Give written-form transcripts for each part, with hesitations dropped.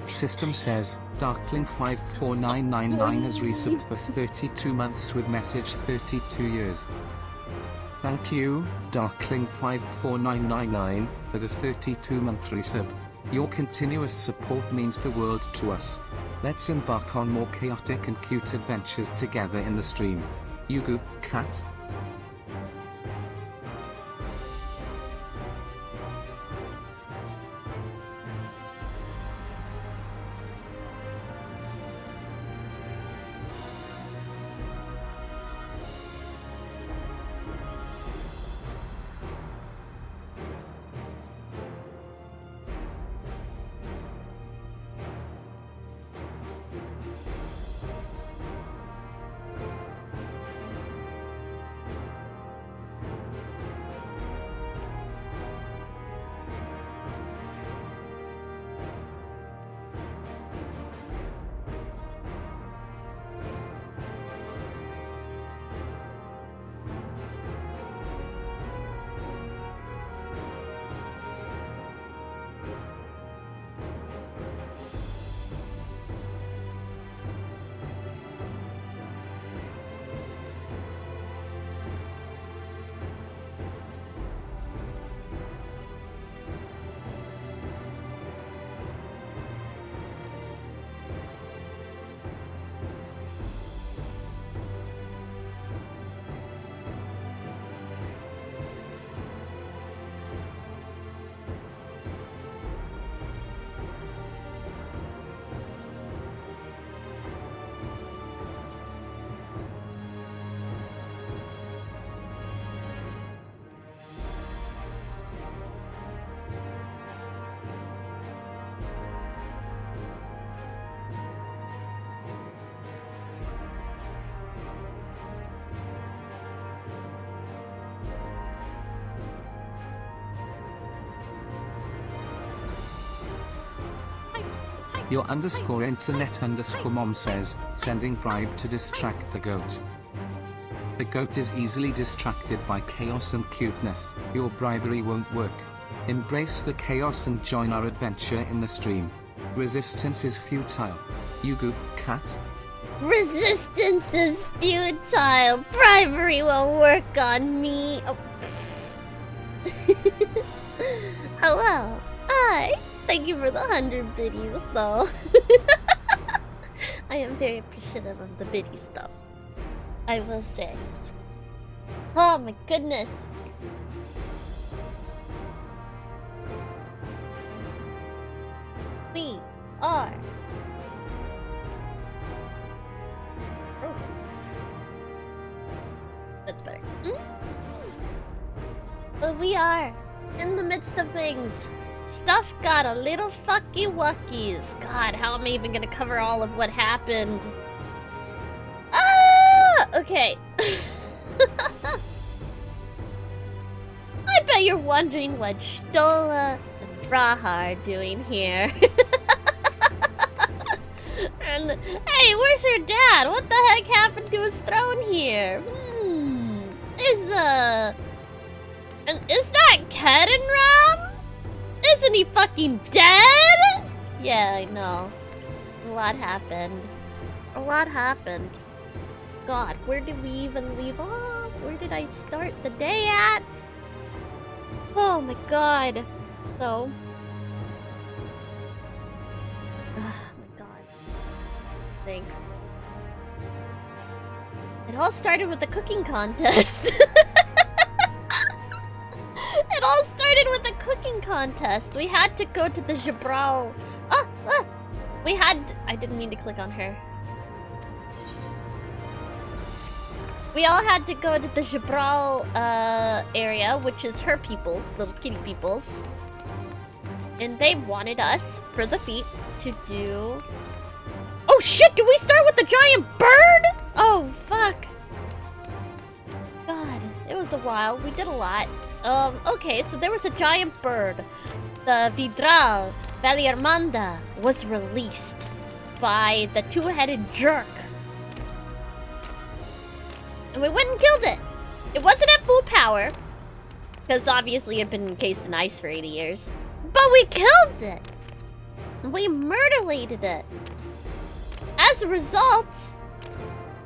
System says, Darkling54999 has resubbed for 32 months with message 32 years. Thank you, Darkling54999, for the 32-month resub. Your continuous support means the world to us. Let's embark on more chaotic and cute adventures together in the stream. Yugu, cat. Your underscore internet underscore mom says, sending bribe to distract the goat. The goat is easily distracted by chaos and cuteness. Your bribery won't work. Embrace the chaos and join our adventure in the stream. Resistance is futile. Yugu, cat. Resistance is futile. Bribery won't work on me. Oh. Hello. Hi. Thank you for the 100 biddies, though. I am very appreciative of the biddy stuff, I will say. Oh my goodness. We are. Oh. That's better. But we are in the midst of things. Stuff got a little fucky wuckies. God, how am I even gonna cover all of what happened? Ah! Okay. I bet you're wondering what Stola and Braha are doing here. And, hey, where's her dad? What the heck happened to his throne here? Is that Kedenram? Isn't he fucking dead? Yeah, I know. A lot happened. A lot happened. God, where did we even leave off? Where did I start the day at? Oh my god. So... oh my god. I think... it all started with the cooking contest. It all started with a cooking contest. We had to go to the Jabral. We had... I didn't mean to click on her. We all had to go to the Jabral area, which is her people's, little kitty people's. And they wanted us, for the feat, to do... oh shit, did we start with the giant bird? Oh, fuck. God, it was a while. We did a lot. Okay, so there was a giant bird. The Vidral Valiarmanda was released by the two-headed jerk. And we went and killed it. It wasn't at full power, because obviously it had been encased in ice for 80 years. But we killed it! We mutilated it. As a result,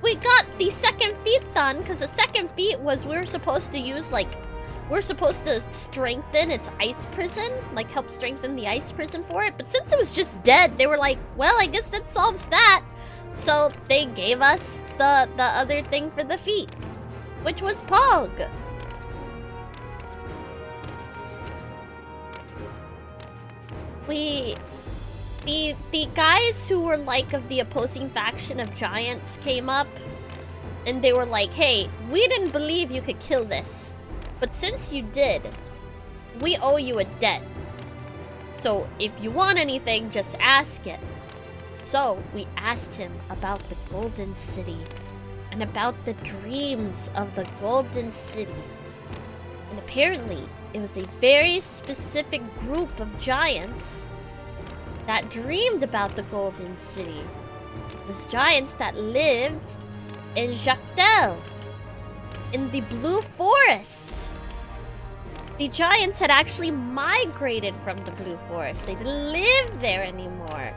we got the second feat done, because the second feat was we're supposed to strengthen its ice prison, like help strengthen the ice prison for it. But since it was just dead, they were like, well, I guess that solves that. So they gave us the other thing for the feat, which was Pog. The guys who were like of the opposing faction of giants came up, and they were like, hey, we didn't believe you could kill this, but since you did, we owe you a debt. So if you want anything, just ask it. So we asked him about the Golden City and about the dreams of the Golden City. And apparently, it was a very specific group of giants that dreamed about the Golden City. It was giants that lived in Jactel, in the Blue Forests. The giants had actually migrated from the Blue Forest. They didn't live there anymore.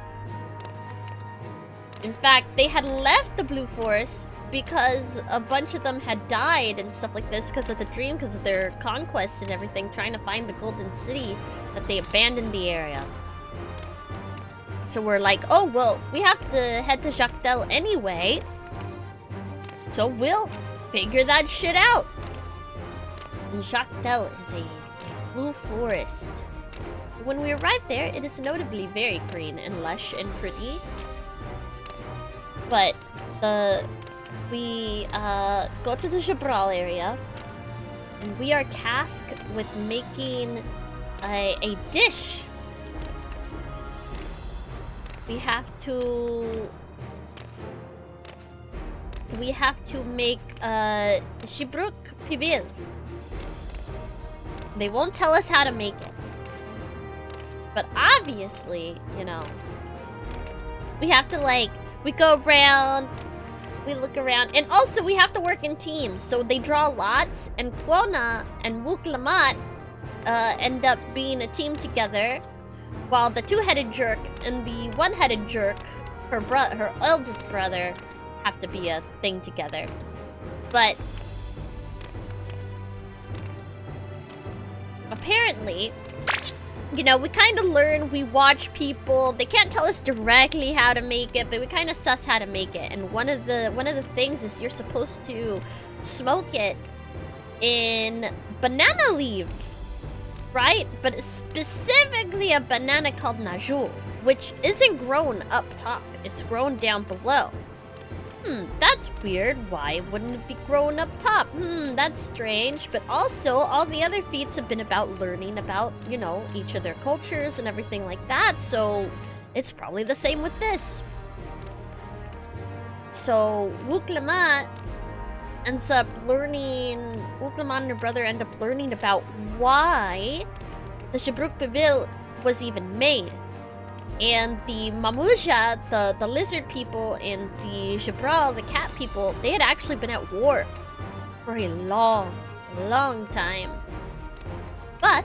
In fact, they had left the Blue Forest because a bunch of them had died and stuff like this because of the dream, because of their conquests and everything, trying to find the Golden City, that they abandoned the area. So we're like, oh, well, we have to head to Jactel anyway, so we'll figure that shit out. And Jactel is a blue forest. When we arrive there, it is notably very green and lush and pretty. But we go to the Jabral area, and we are tasked with making a dish. We have to make Shibruk Pibil. They won't tell us how to make it, but obviously, you know, we have to we go around, we look around, and also we have to work in teams. So they draw lots, and Koana and Wuklamat end up being a team together, while the two-headed jerk and the one-headed jerk, her eldest brother, have to be a thing together. But apparently, you know, we kind of learn, we watch people. They can't tell us directly how to make it, but we kind of suss how to make it. And one of the things is you're supposed to smoke it in banana leaf, right? But specifically a banana called Najul, which isn't grown up top. It's grown down below. That's weird. Why wouldn't it be grown up top? That's strange. But also, all the other feats have been about learning about, you know, each of their cultures and everything like that. So, it's probably the same with this. So, Wuklamat ends up learning... Wuklamat and her brother end up learning about why the Shibruk Pibil was even made. And the Mamuja, the lizard people, and the Jabral, the cat people, they had actually been at war for a long, long time. But,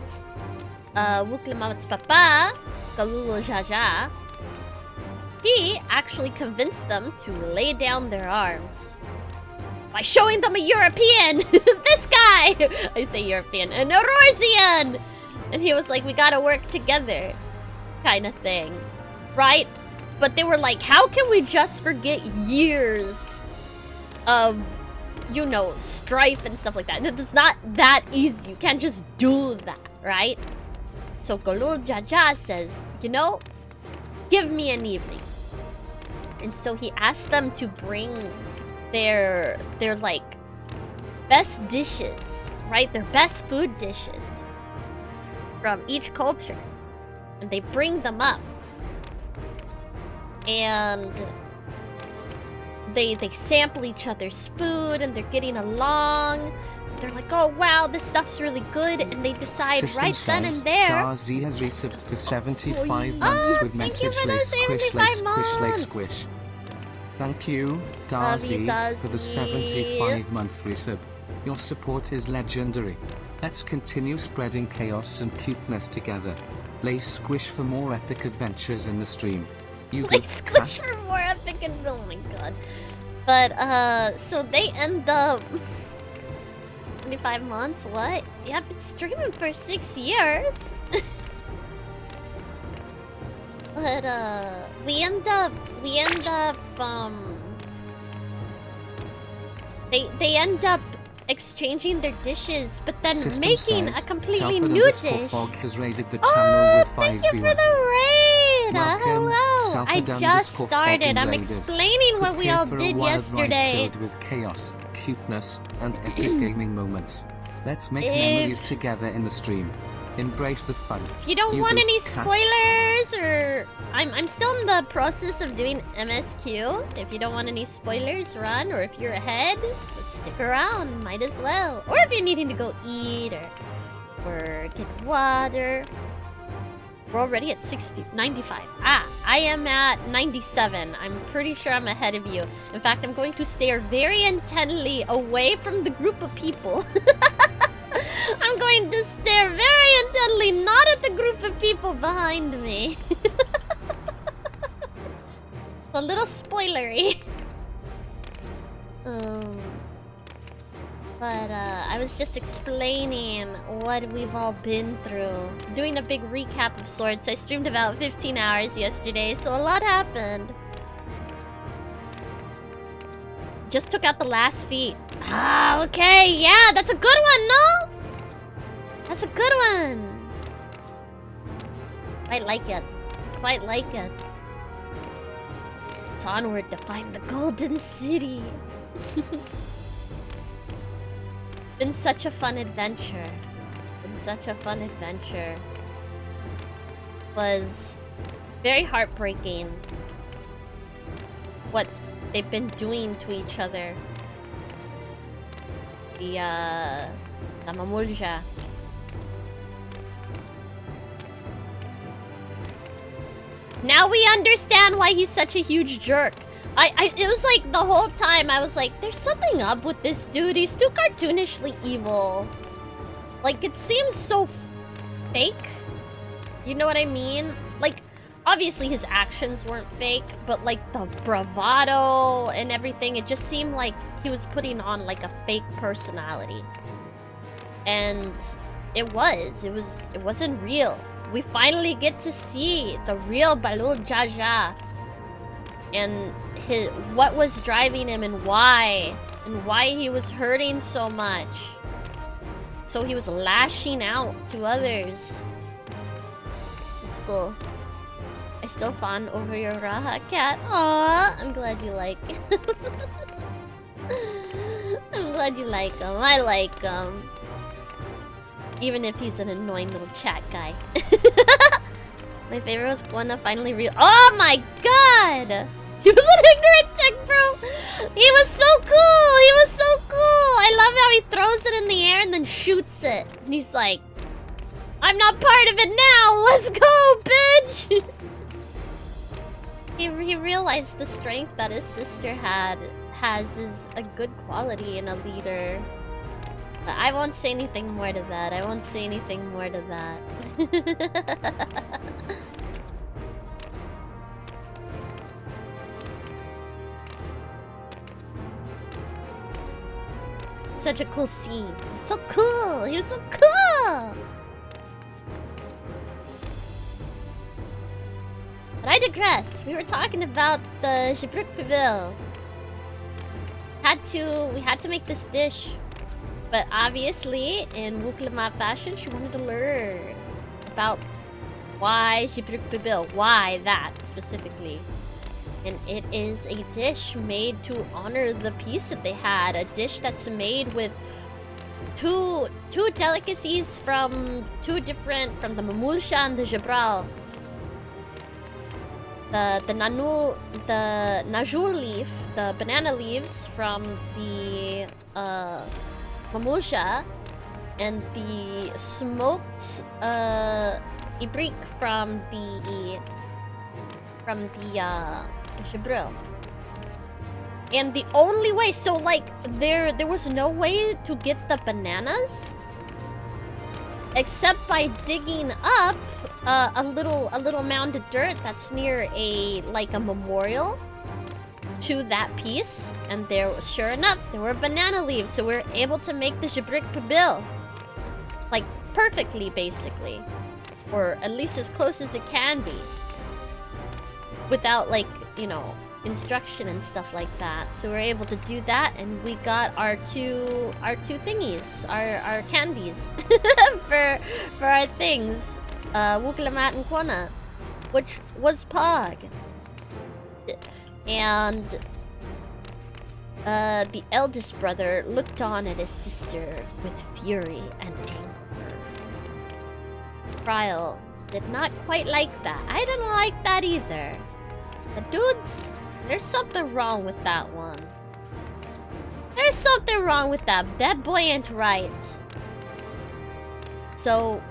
Wuklamat's papa, Kalulu Jaja, he actually convinced them to lay down their arms by showing them a European! This guy! I say European, an Eorzean! And he was like, we gotta work together. Kind of thing, right? But they were like, how can we just forget years of, you know, strife and stuff like that? It's not that easy. You can't just do that, right? So Golul Jaja says, you know, give me an evening. And so he asked them to bring their like best dishes, right? Their best food dishes from each culture. And they bring them up, and they sample each other's food, and they're getting along. They're like, oh wow, this stuff's really good, and they decide System right then and there. Darzi has resubbed for 75 months with message list squish lay squish lay squish. Thank you, Love you, Darcy, for the Darcy. 75-month resub. Your support is legendary. Let's continue spreading chaos and cuteness together. Lay squish for more epic adventures in the stream. You Like good squish cat. for more epic and oh my god. But so they end up 25 months, what? Yeah, I've been streaming for 6 years. But we end up they end up exchanging their dishes, but then System making a says, completely Salford new _fog dish. has raided the channel Oh, with 5 thank you for viewers. the raid! Welcome, Hello! I Salford just _fog started. I'm invaders. explaining what we Prepare all for a did wild ride yesterday. filled with chaos, cuteness, and epic gaming moments. Let's make If- memories together in the stream. Embrace the fun. If you don't You want good any cat. spoilers, or I'm still in the process of doing MSQ. If you don't want any spoilers, run. Or if you're ahead, stick around. Might as well. Or if you're needing to go eat or get water. We're already at 95. I am at 97. I'm pretty sure I'm ahead of you. In fact, I'm going to stare very intently away from the group of people. I'm going to stare very intently, not at the group of people behind me. A little spoilery. But I was just explaining what we've all been through. Doing a big recap of sorts. I streamed about 15 hours yesterday, so a lot happened. Just took out the last feat. Ah, okay, yeah, that's a good one, no? That's a good one. Quite like it. Quite like it. It's onward to find the Golden City. Been such a fun adventure. Been such a fun adventure. Was very heartbreaking what they've been doing to each other. The Mamulja. Now we understand why he's such a huge jerk. It was like the whole time I was like, there's something up with this dude. He's too cartoonishly evil. Like, it seems so fake. You know what I mean? Like, obviously his actions weren't fake, but like the bravado and everything, it just seemed like he was putting on like a fake personality. And it wasn't real. We finally get to see the real Balul Jaja. And what was driving him and why he was hurting so much. So he was lashing out to others. It's cool. I still fawn over your Raha cat. Aww, I'm glad you like it. I'm glad you like him. I like him. Even if he's an annoying little chat guy. My favorite was Koana finally oh my god! He was an ignorant tech bro! He was so cool! He was so cool! I love how he throws it in the air and then shoots it. And he's like, I'm not part of it now! Let's go, bitch! He realized the strength that his sister has is a good quality in a leader. But I won't say anything more to that. I won't say anything more to that. Such a cool scene. So cool! He was so cool! But I digress. We were talking about the Shibruk Pibil. We had to make this dish. But obviously, in Wuklama fashion, she wanted to learn about why Shibruk Pibil. Why that, specifically. And it is a dish made to honor the peace that they had. A dish that's made with two delicacies from the Mamulsha and the Jabral. The Najul leaf, the banana leaves from the Mamulsha, and the smoked ibrik from the Jibril. And the only way, so like there was no way to get the bananas except by digging up a little mound of dirt that's near a memorial to that piece, and there was, sure enough, there were banana leaves, so we were able to make the Jabrik Pabil. Like, perfectly, basically. Or at least as close as it can be. Without, like, you know, instruction and stuff like that. So we're able to do that, and we got our two thingies, our candies for our things. Wuklamat and Koana, which was Pog. And the eldest brother looked on at his sister with fury and anger. Trial did not quite like that. I didn't like that either. The dudes, there's something wrong with that one. There's something wrong with that. That boy ain't right. So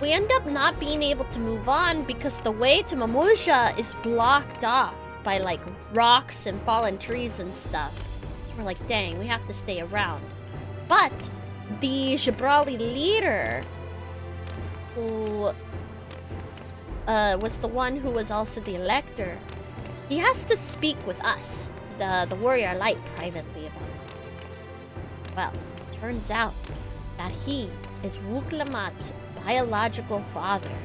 we end up not being able to move on because the way to Mamulja is blocked off by like rocks and fallen trees and stuff. So we're like, dang, we have to stay around. But the Jabrali leader, who was the one who was also the elector, he has to speak with us, the warrior light, privately about it. Well, it turns out that he is Wuklamat's biological father.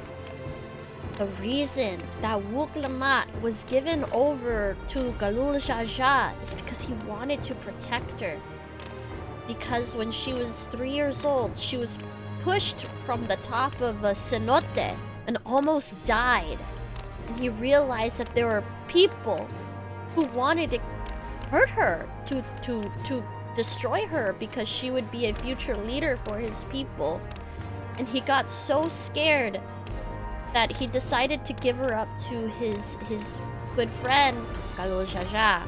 The reason that Wuklamat was given over to Galul Jaja is because he wanted to protect her. Because when she was 3 years old, she was pushed from the top of a cenote and almost died. And he realized that there were people who wanted to hurt her, to destroy her, because she would be a future leader for his people. And he got so scared that he decided to give her up to his good friend, Galul Jaja.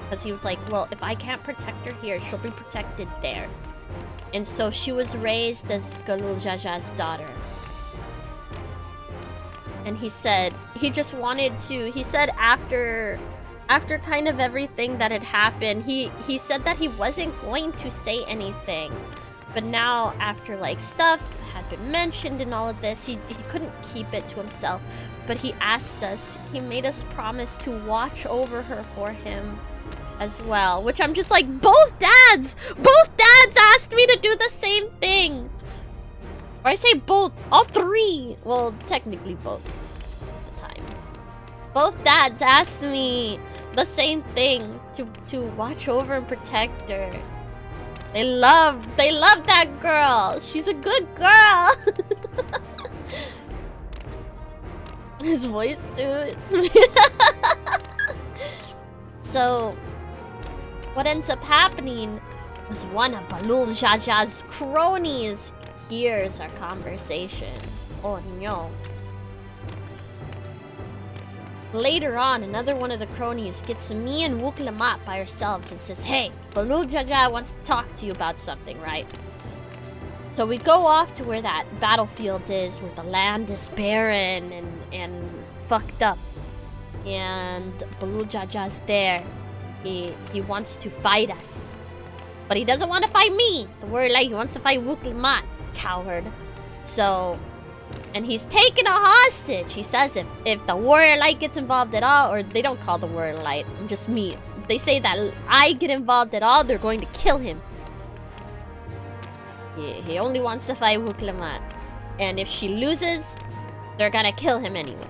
Because he was like, well, if I can't protect her here, she'll be protected there. And so she was raised as Galul Jaja's daughter. And he said, he just wanted to, he said after kind of everything that had happened, he said that he wasn't going to say anything. But now, after like stuff had been mentioned and all of this, he couldn't keep it to himself. But he asked us, he made us promise to watch over her for him as well. Which I'm just like, both dads asked me to do the same thing. Or I say both, all three. Well, technically both at the time. Both dads asked me the same thing, to watch over and protect her. They love that girl. She's a good girl. His voice, dude. So, what ends up happening was one of Balul Jaja's cronies hears our conversation. Oh no. Later on, another one of the cronies gets me and Wuklamat by ourselves and says, hey, Balul Jaja wants to talk to you about something, right? So we go off to where that battlefield is, where the land is barren and fucked up. And Balul Jaja's there. He wants to fight us. But he doesn't want to fight me. The word like he wants to fight Wuklamat. Coward. So, and he's taken a hostage. He says if the warrior light gets involved at all, or they don't call the warrior light, I'm just me. They say that I get involved at all, they're going to kill him. He only wants to fight Wuklamat. And if she loses, they're gonna kill him anyway.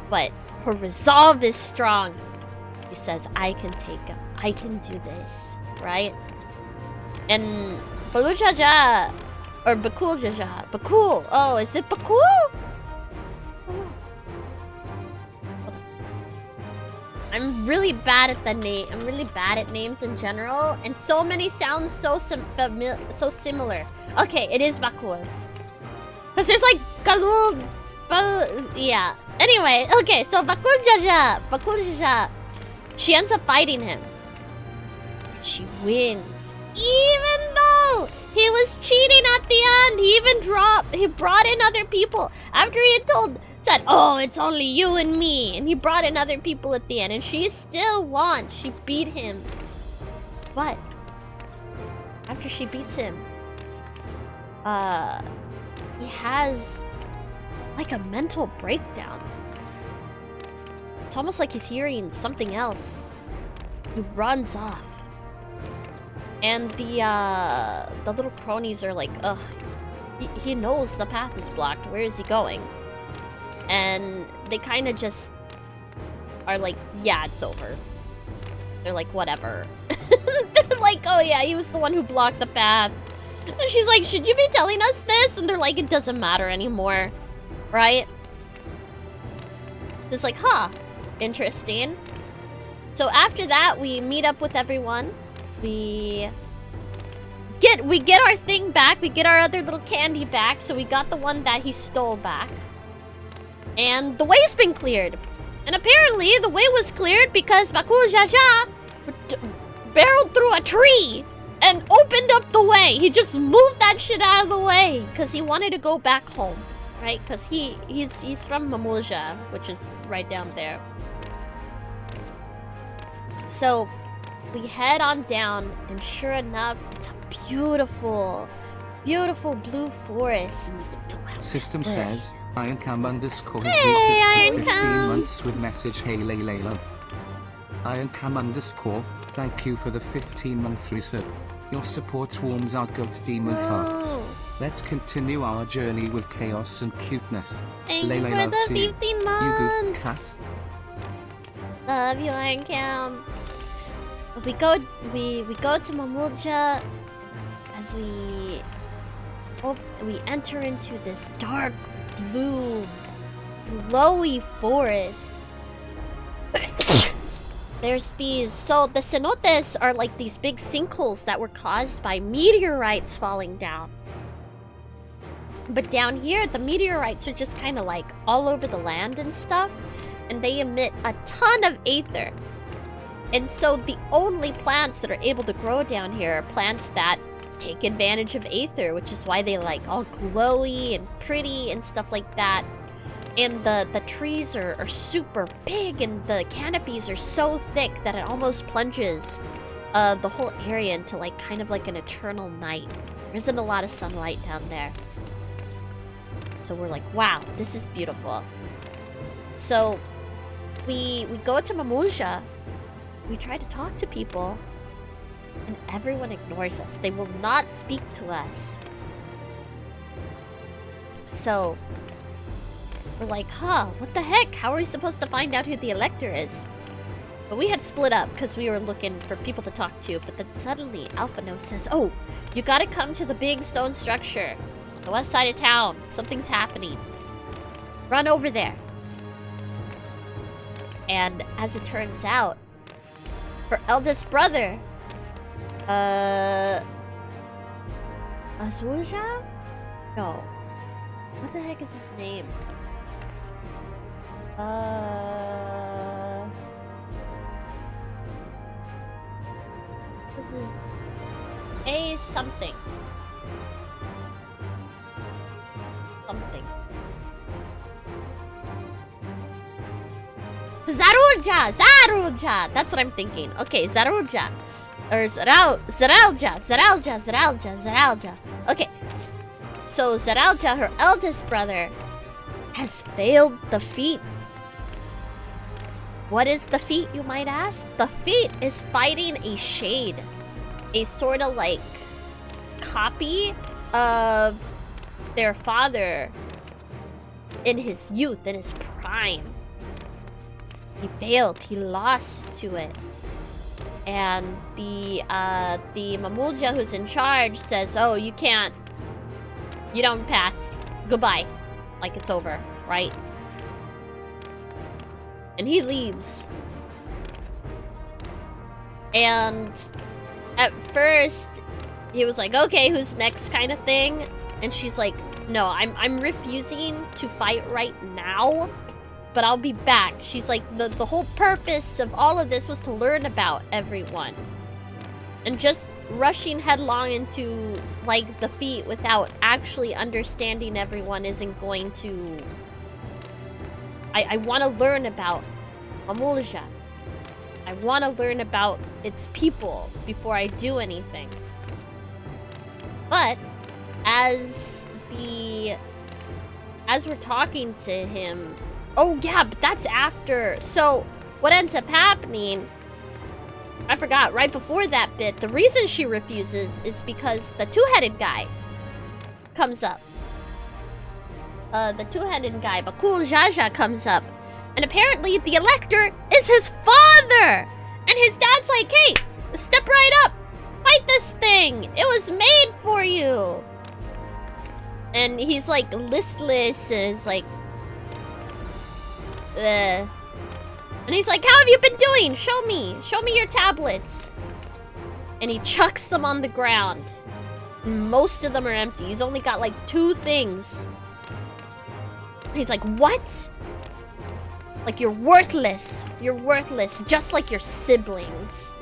But her resolve is strong. He says, I can take him. I can do this. Right? And Balul Jaja, or Bakul Jaja. Bakul. Oh, is it Bakul? I'm really bad at the name. I'm really bad at names in general, and so many sounds so similar. Okay, it is Bakul. Cause there's like Galul, yeah. Anyway, okay, so Bakul Jaja, she ends up fighting him. And she wins, even though He was cheating at the end. He brought in other people. After he had said, oh, it's only you and me. And he brought in other people at the end. And she still won. She beat him. But after she beats him, he has like a mental breakdown. It's almost like he's hearing something else. He runs off. And the little cronies are like, ugh, he knows the path is blocked. Where is he going? And they kind of just are like, yeah, it's over. They're like, whatever. They're like, oh yeah, he was the one who blocked the path. And she's like, should you be telling us this? And they're like, it doesn't matter anymore. Right? It's like, huh, interesting. So after that, we meet up with everyone. We get our thing back. We get our other little candy back. So we got the one that he stole back. And the way's been cleared. And apparently the way was cleared because Bakul Jaja barreled through a tree and opened up the way. He just moved that shit out of the way because he wanted to go back home, right? Because he's from Mamulja, which is right down there. So we head on down, and sure enough, it's a beautiful, beautiful blue forest. System says, Ironcam underscore Hey, has reset for 15 Ironcam. months with message hey Layla. Ironcam underscore, thank you for the 15-month reset. Your support warms our goat demon hearts. Oh, Let's continue our journey with chaos and cuteness. thank you Layla for love the to you. 15 You months. good cat? Love you, Ironcam. We go to Mamulja as we enter into this dark blue glowy forest. There's these, so the cenotes are like these big sinkholes that were caused by meteorites falling down. But down here, the meteorites are just kind of like all over the land and stuff, and they emit a ton of aether. And so the only plants that are able to grow down here are plants that take advantage of aether, which is why they like all glowy and pretty and stuff like that. And the trees are super big, and the canopies are so thick that it almost plunges the whole area into like kind of like an eternal night. There isn't a lot of sunlight down there. So we're like, wow, this is beautiful. So we go to Mamulja. We try to talk to people, and everyone ignores us. They will not speak to us. So we're like, huh, what the heck? How are we supposed to find out who the Elector is? But we had split up because we were looking for people to talk to. But then suddenly Alphano says, oh, you gotta come to the big stone structure on the west side of town. Something's happening. Run over there. And as it turns out, her eldest brother, Azulja? No. What the heck is his name? This is A something. Something. Zarulja! That's what I'm thinking. Okay, Zarulja. Or Zaralja. Okay. So Zaralja, her eldest brother, has failed the feat. What is the feat, you might ask? The feat is fighting a shade. A sort of like copy of their father in his youth, in his prime. He failed. He lost to it. And the Mamulja who's in charge says, oh, you can't. You don't pass. Goodbye. Like it's over, right? And he leaves. And at first, he was like, okay, who's next kind of thing? And she's like, no, I'm refusing to fight right now. But I'll be back. She's like, the whole purpose of all of this was to learn about everyone. And just rushing headlong into, like, the feat without actually understanding everyone isn't going to... I want to learn about Mamulja. I want to learn about its people before I do anything. But as we're talking to him, oh yeah, but that's after. So what ends up happening, I forgot, right before that bit, the reason she refuses is because the two-headed guy comes up. The two-headed guy, Bakul Jaja, comes up. And apparently the Elector is his father! And his dad's like, hey, step right up! Fight this thing! It was made for you! And he's like listless and is like... And he's like, how have you been doing? Show me your tablets. And he chucks them on the ground. Most of them are empty. He's only got like 2 things. He's like, what? Like, you're worthless. You're worthless, just like your siblings.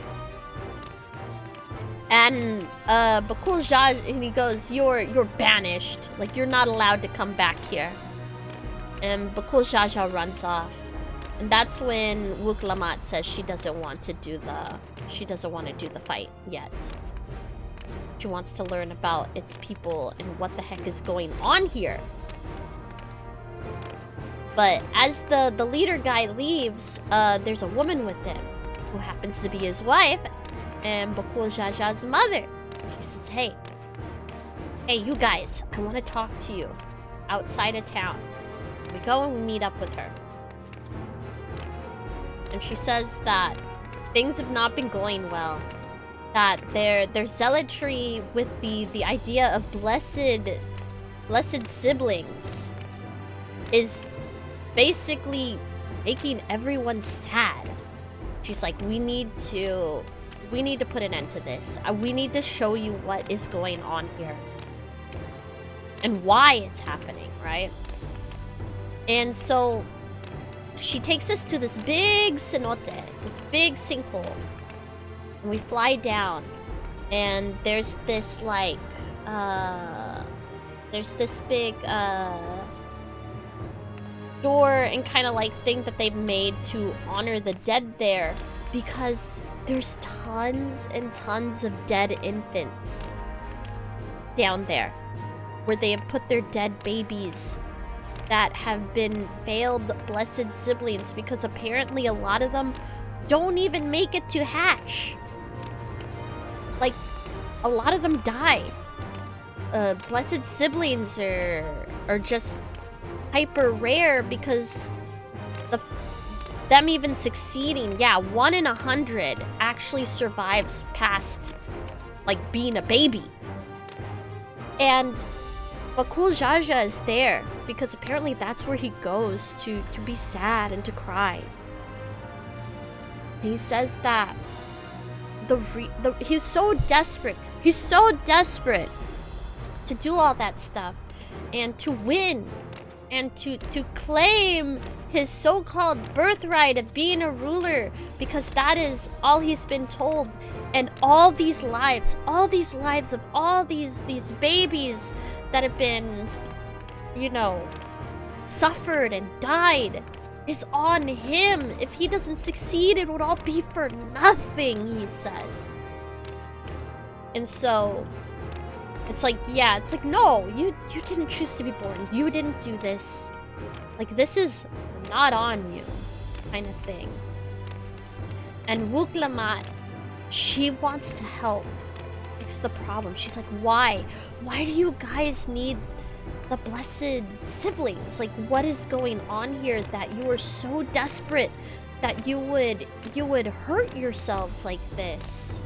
And Bakul Jaj, and he goes, you're banished. Like, you're not allowed to come back here. And Bakul Jaja runs off. And that's when Wuklamat says she doesn't want to do the fight yet. She wants to learn about its people and what the heck is going on here. But as the leader guy leaves, there's a woman with him who happens to be his wife and Bakul Jaja's mother. She says, hey, you guys, I want to talk to you outside of town. We go and we meet up with her. And she says that things have not been going well. That their zealotry with the idea of blessed siblings is basically making everyone sad. She's like, we need to put an end to this. We need to show you what is going on here and why it's happening, right? And so she takes us to this big cenote, this big sinkhole. And we fly down, and there's this like there's this big door and kind of like thing that they've made to honor the dead there, because there's tons and tons of dead infants down there where they have put their dead babies that have been failed blessed siblings, because apparently a lot of them don't even make it to hatch. Like, a lot of them die. Blessed siblings are just hyper rare because them even succeeding, yeah, 1 in 100 actually survives past like being a baby. And Bakul Jaja is there because apparently that's where he goes to be sad and to cry. He says that he's so desperate to do all that stuff and to win and to claim his so-called birthright of being a ruler, because that is all he's been told. And all these lives of all these babies that have been, you know, suffered and died is on him. If he doesn't succeed, it would all be for nothing, he says. And so it's like, yeah, it's like, no, you didn't choose to be born. You didn't do this. Like, this is not on you, kind of thing. And Wuklamat, she wants to help fix the problem. She's like, why? Why do you guys need the blessed siblings? Like, what is going on here that you are so desperate that you would hurt yourselves like this?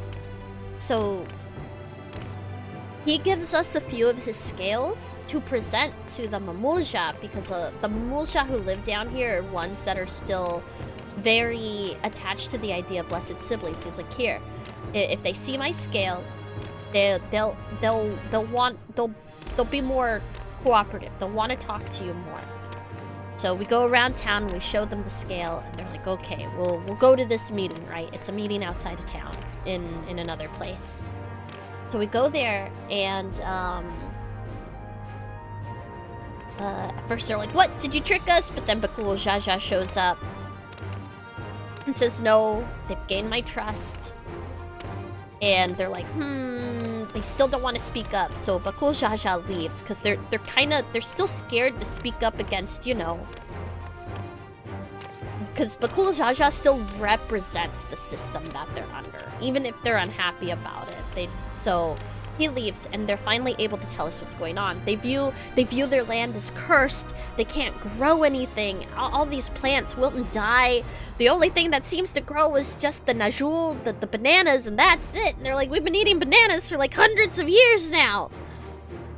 So he gives us a few of his scales to present to the Mamulja, because the Mamulja who live down here are ones that are still very attached to the idea of blessed siblings. He's like, here, if they see my scales, they'll be more cooperative. They'll want to talk to you more. So we go around town and we show them the scale, and they're like, okay, we'll go to this meeting, right? It's a meeting outside of town. in another place. So we go there, and at first they're like, "What? Did you trick us?" But then Bakul Jaja shows up and says, "No, they've gained my trust." And they're like, they still don't want to speak up. So Bakul Jaja leaves because they're still scared to speak up against, you know. Because Bakul Jaja still represents the system that they're under, even if they're unhappy about it. So he leaves, and they're finally able to tell us what's going on. They view their land as cursed. They can't grow anything. All these plants wilt and die. The only thing that seems to grow is just the najul, the bananas, and that's it. And they're like, we've been eating bananas for like hundreds of years now.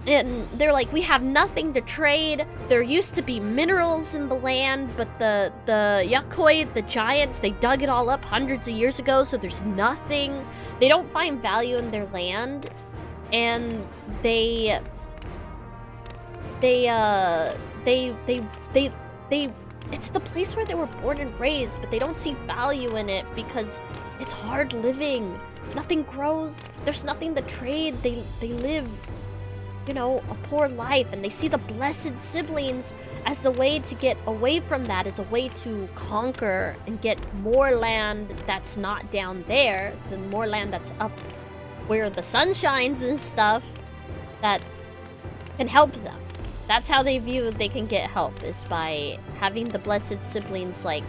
And they're like, we have nothing to trade. There used to be minerals in the land, but the Yakoi, the giants, they dug it all up hundreds of years ago, so there's nothing. They don't find value in their land. And it's the place where they were born and raised, but they don't see value in it because it's hard living. Nothing grows. There's nothing to trade. They live, you know, a poor life, and they see the blessed siblings as a way to get away from that, as a way to conquer and get more land that's not down there, the more land that's up where the sun shines and stuff that can help them. That's how they view they can get help, is by having the blessed siblings, like,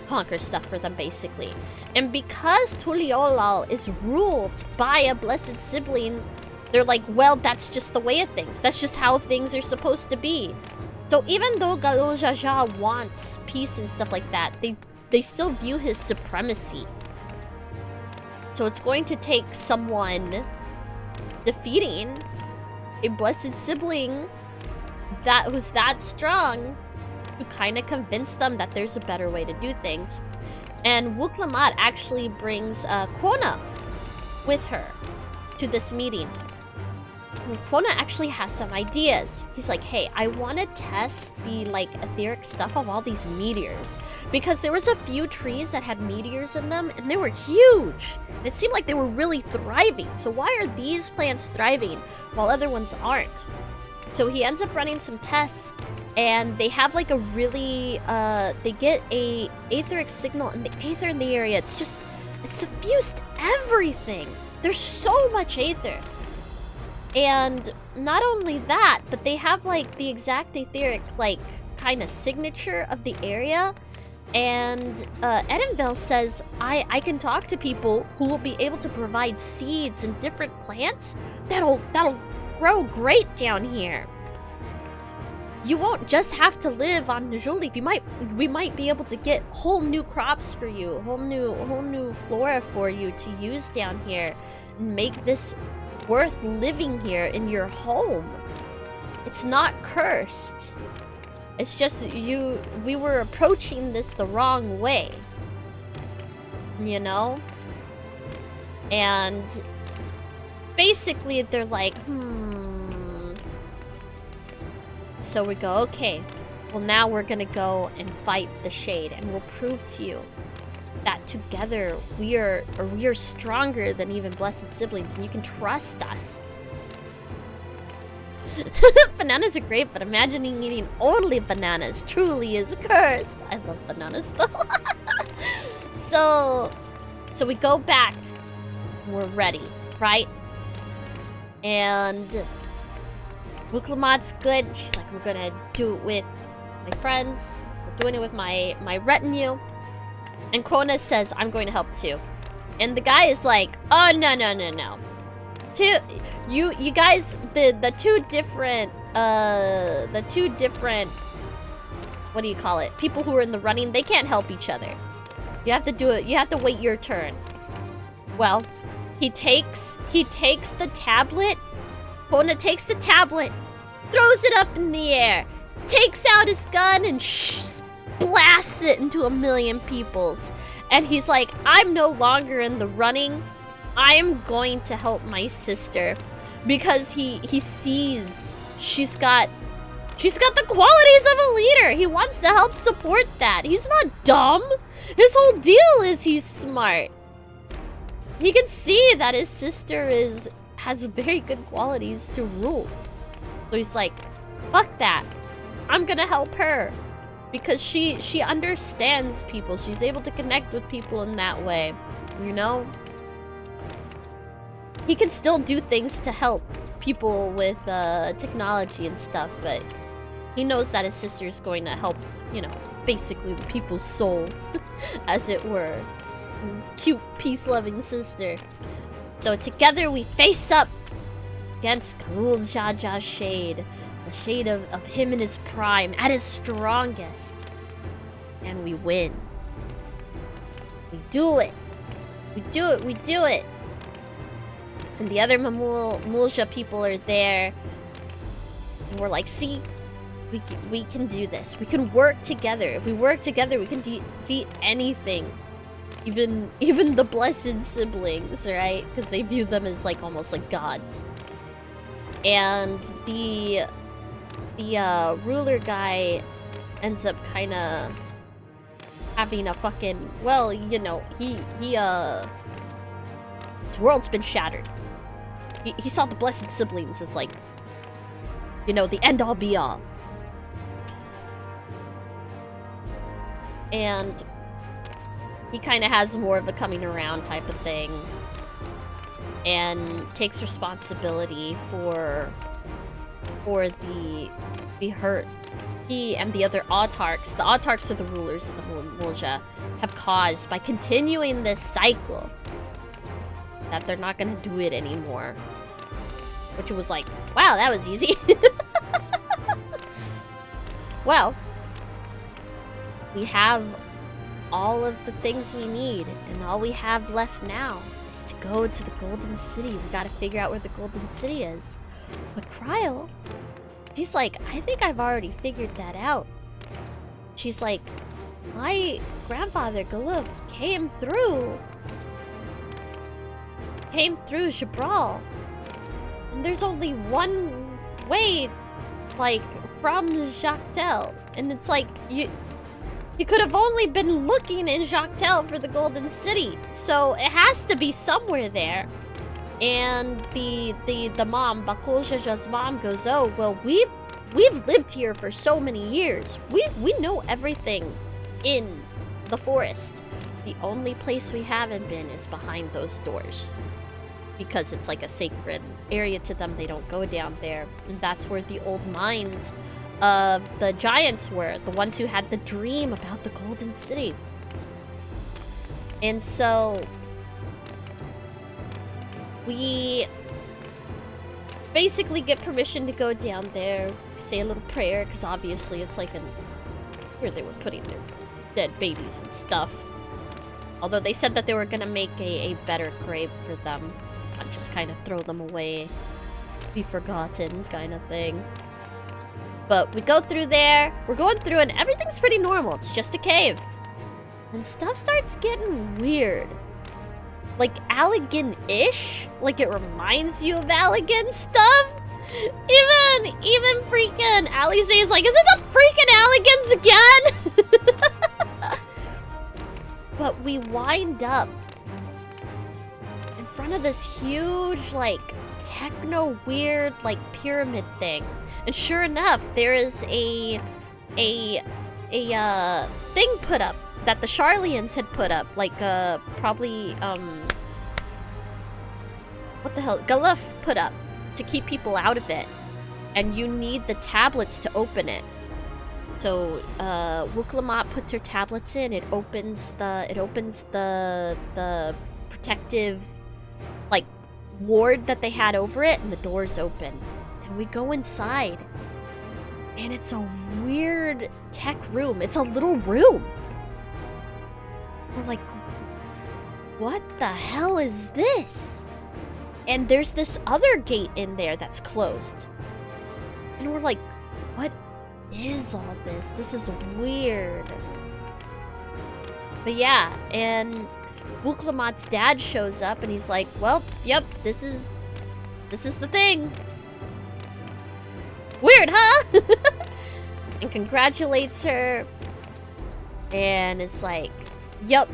conquer stuff for them, basically. And because Tuliolal is ruled by a blessed sibling, they're like, well, that's just the way of things. That's just how things are supposed to be. So even though Galul Jaja wants peace and stuff like that, they still view his supremacy. So it's going to take someone defeating a blessed sibling that was that strong to kind of convince them that there's a better way to do things. And Wuklamat actually brings Koana with her to this meeting. Koana actually has some ideas. He's like, hey, I want to test the, like, etheric stuff of all these meteors. Because there was a few trees that had meteors in them, and they were huge. And it seemed like they were really thriving. So why are these plants thriving while other ones aren't? So he ends up running some tests, and they have, like, a really, they get a etheric signal, and the aether in the area, it's suffused everything. There's so much aether. And not only that, but they have, like, the exact etheric, like, kind of signature of the area. And Edenville says, I can talk to people who will be able to provide seeds and different plants that'll grow great down here. You won't just have to live on Najul leaf. We might be able to get whole new crops for you, whole new flora for you to use down here, and make this worth living here in your home. It's not cursed. It's just we were approaching this the wrong way. You know? And basically they're like, So we go, okay, well now we're gonna go and fight the Shade, and we'll prove to you that together we are stronger than even blessed siblings, and you can trust us. Bananas are great, but imagining eating only bananas truly is cursed. I love bananas though. So we go back. We're ready, right? And Wuklamat's good. She's like, we're gonna do it with my friends. We're doing it with my retinue. And Koana says, I'm going to help too. And the guy is like, oh, no. You guys, the two different, what do you call it? People who are in the running, they can't help each other. You have to do it. You have to wait your turn. Well, he takes the tablet. Koana takes the tablet, throws it up in the air, takes out his gun, and blasts it into 1,000,000 peoples. And he's like, I'm no longer in the running. I'm going to help my sister. Because he sees she's got the qualities of a leader. He wants to help support that. He's not dumb. His whole deal is he's smart. he can see that his sister has very good qualities to rule. So he's like, fuck that. I'm gonna help her. Because she understands people. She's able to connect with people in that way. You know? He can still do things to help people with technology and stuff, but he knows that his sister's going to help, you know, basically the people's soul, as it were. His cute, peace-loving sister. So together we face up against Kalul Jaja's shade. The shade of him in his prime, at his strongest. And we win. We do it. We do it, we do it. And the other Mulja people are there. And we're like, see? We can do this. We can work together. If we work together, we can defeat anything. Even the blessed siblings, right? Because they view them as like almost like gods. And the ruler guy ends up kind of having a fucking, well, you know, his world's been shattered. He saw the blessed siblings as like, you know, the end all be all. And he kind of has more of a coming around type of thing. And takes responsibility for the hurt he and the other autarchs, the autarchs are the rulers of the Mulja, have caused by continuing this cycle. That they're not gonna do it anymore. Which was like, wow, that was easy. Well, we have all of the things we need, and all we have left now is to go to the Golden City. We gotta figure out where the Golden City is. But Kryl, she's like, I think I've already figured that out. She's like, my grandfather Galuf came through Jabral. And there's only one way, like, from Jactel. And it's like, you could have only been looking in Jactel for the Golden City. So it has to be somewhere there. And the mom, Bakul Jaja's mom, goes, oh, well, we've lived here for so many years. We know everything in the forest. The only place we haven't been is behind those doors. Because it's like a sacred area to them. They don't go down there. And that's where the old mines of the giants were. The ones who had the dream about the Golden City. And so we basically get permission to go down there, say a little prayer, because obviously it's like where they were putting their dead babies and stuff. Although they said that they were gonna make a better grave for them, not just kind of throw them away, be forgotten kind of thing. But we go through there, we're going through, and everything's pretty normal. It's just a cave. And stuff starts getting weird. Like Allegan-ish? Like it reminds you of Allegan stuff? Even freaking Alize's like, is it the freaking Allegans again? But we wind up in front of this huge, like, techno weird, like, pyramid thing. And sure enough, there is a thing put up that the Charlians had put up, like, probably, what the hell, Galuf put up to keep people out of it. And you need the tablets to open it. So, Wuklamat puts her tablets in, it opens the protective, like, ward that they had over it, and the doors open. And we go inside. And it's a weird tech room. It's a little room. We're like, what the hell is this? And there's this other gate in there that's closed. And we're like, what is all this? This is weird. But yeah, and Wuklamat's dad shows up and he's like, well, yep, this is the thing. Weird, huh? And congratulates her. And it's like, yep,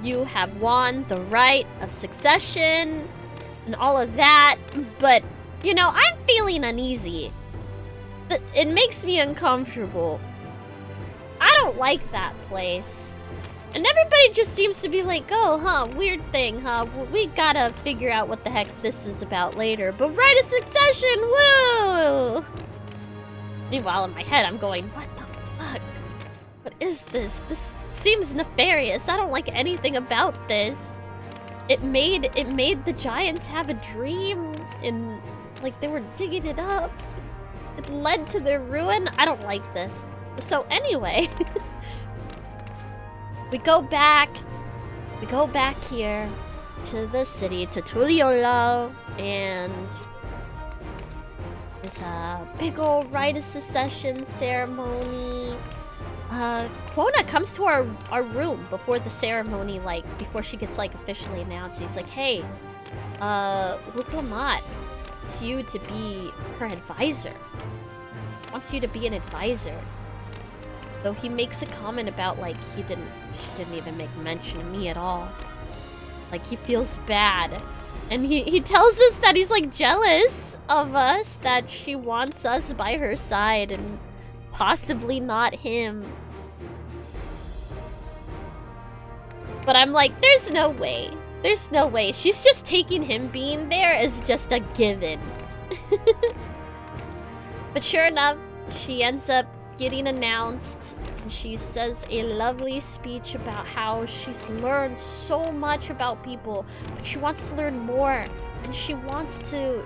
you have won the right of succession and all of that, but, you know, I'm feeling uneasy. It makes me uncomfortable. I don't like that place. And everybody just seems to be like, oh, huh, weird thing, huh? We gotta figure out what the heck this is about later. But right of succession, woo! Meanwhile, in my head, I'm going, what the fuck? What is this? This seems nefarious. I don't like anything about this. It made the giants have a dream, and like they were digging it up. It led to their ruin. I don't like this. So anyway, we go back here to the city, to Tuliyola, and there's a big old rite of succession ceremony. Koana comes to our room before the ceremony, like, before she gets, like, officially announced. He's like, hey, Wuklamat wants you to be her advisor. Wants you to be an advisor. Though he makes a comment about, like, she didn't even make mention of me at all. Like, he feels bad. And he tells us that he's, like, jealous of us, that she wants us by her side, and possibly not him. But I'm like, there's no way. There's no way. She's just taking him being there as just a given. But sure enough, she ends up getting announced. And she says a lovely speech about how she's learned so much about people, but she wants to learn more. And she wants to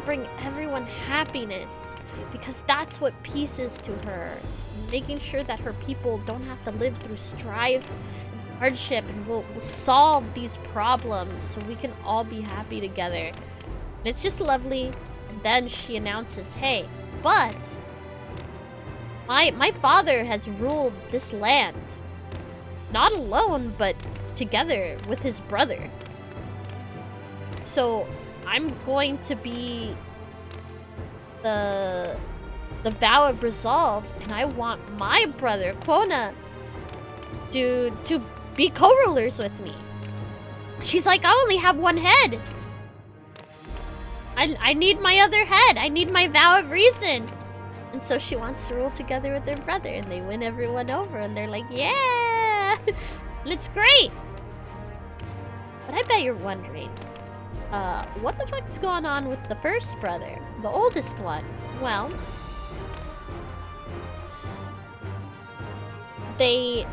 bring everyone happiness, because that's what peace is to her. It's making sure that her people don't have to live through strife and hardship, and we'll solve these problems so we can all be happy together. And it's just lovely. And then she announces, hey, but my father has ruled this land. Not alone, but together with his brother. So I'm going to be the vow of resolve, and I want my brother Koana to be co-rulers with me. She's like, I only have one head. I need my other head. I need my vow of reason. And so she wants to rule together with their brother, and they win everyone over, and they're like, yeah! And it's great! But I bet you're wondering, what the fuck's going on with the first brother? The oldest one? Well, he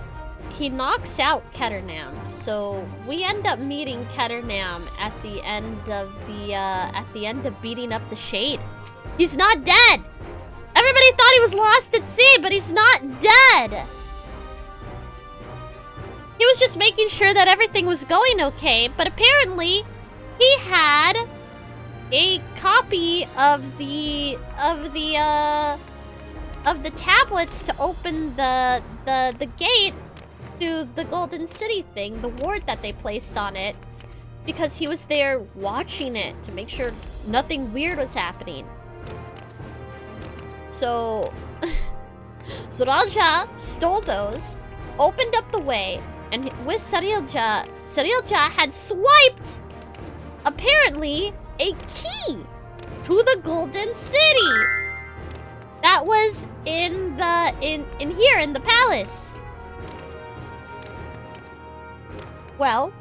knocks out Ketternam, so we end up meeting Ketternam at the end of beating up the Shade. He's not dead! Everybody thought he was lost at sea, but he's not dead! He was just making sure that everything was going okay, but apparently he had a copy of the tablets to open the gate to the Golden City thing, the ward that they placed on it, because he was there watching it to make sure nothing weird was happening. So Zoraja stole those, opened up the way, and with Sarilja had swiped, apparently, a key to the Golden City that was in here in the palace. Well,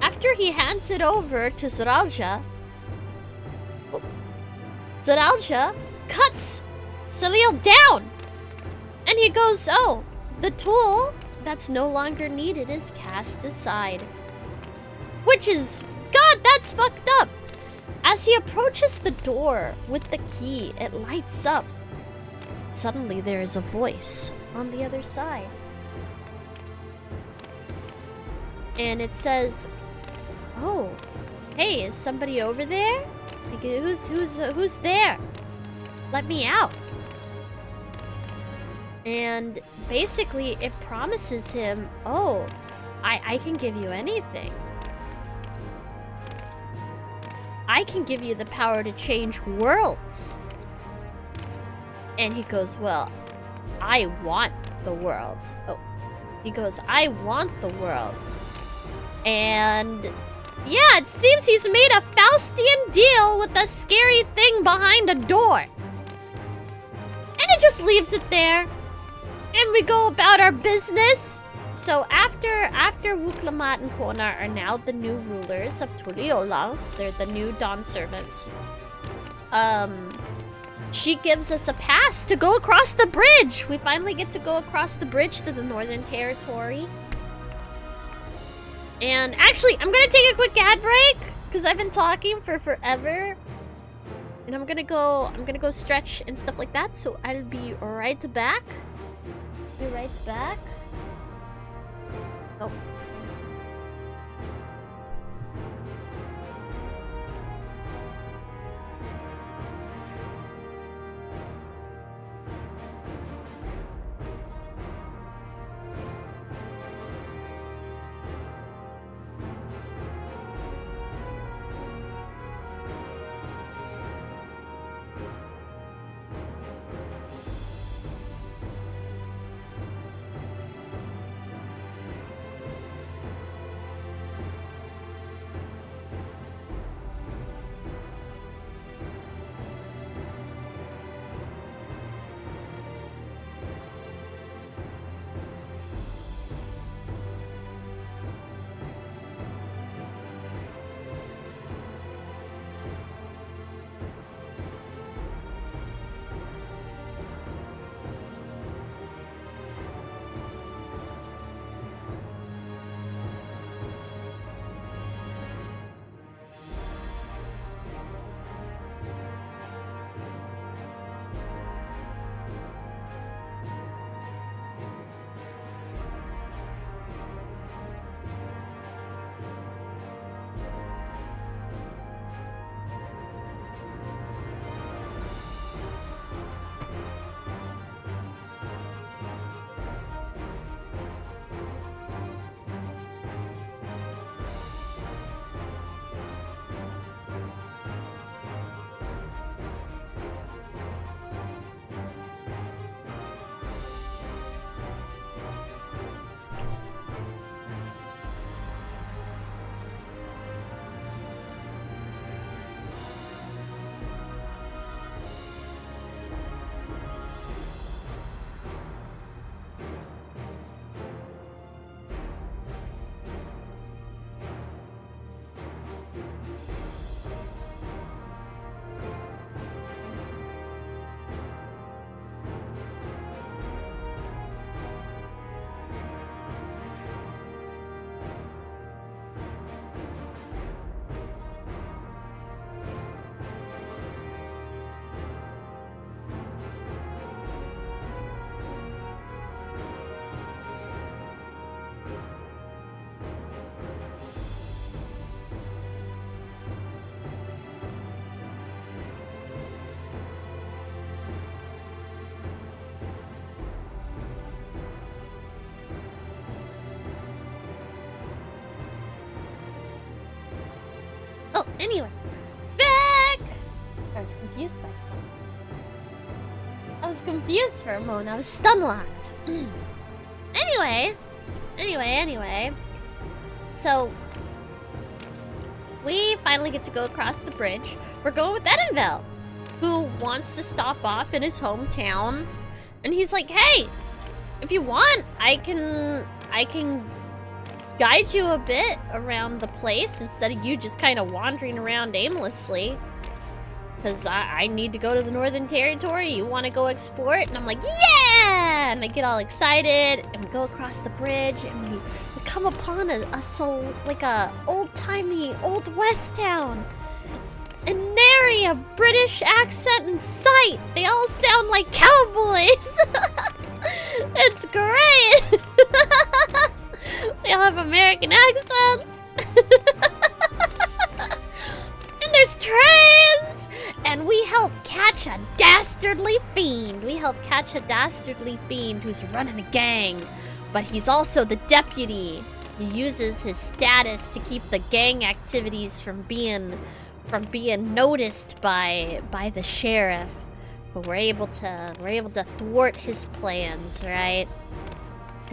after he hands it over to Zoraja cuts Salil down, and he goes, oh, the tool that's no longer needed is cast aside. Which is, God, that's fucked up. As he approaches the door with the key, it lights up. Suddenly there is a voice on the other side. And it says, oh, hey, is somebody over there? Like, who's there? Let me out. And basically it promises him, oh, I can give you anything. I can give you the power to change worlds. And he goes, well, I want the world. Oh, he goes, I want the world. And yeah, it seems he's made a Faustian deal with the scary thing behind a door. And it just leaves it there. And we go about our business. So after Wuklamat and Koana are now the new rulers of Tuliola, they're the new Dawn servants. She gives us a pass to go across the bridge. We finally get to go across the bridge to the Northern Territory. And actually, I'm gonna take a quick ad break because I've been talking for forever. And I'm gonna go stretch and stuff like that. So I'll be right back. Be right back. Oh. Oh, anyway. Back! I was confused by something. I was confused for a moment. I was stun-locked. Anyway. So, we finally get to go across the bridge. We're going with Edenville, who wants to stop off in his hometown. And he's like, hey, if you want, I can guide you a bit around the place instead of you just kind of wandering around aimlessly. Because I need to go to the Northern Territory. You want to go explore it? And I'm like, yeah! And I get all excited. And we go across the bridge. And we come upon a old-timey, Old West town. And nary a British accent in sight. They all sound like cowboys. It's great. They all have American accents. And there's trains. And we help catch a dastardly fiend. Who's running a gang. But he's also the deputy. He uses his status to keep the gang activities from being noticed by the sheriff. But we're able to thwart his plans, right?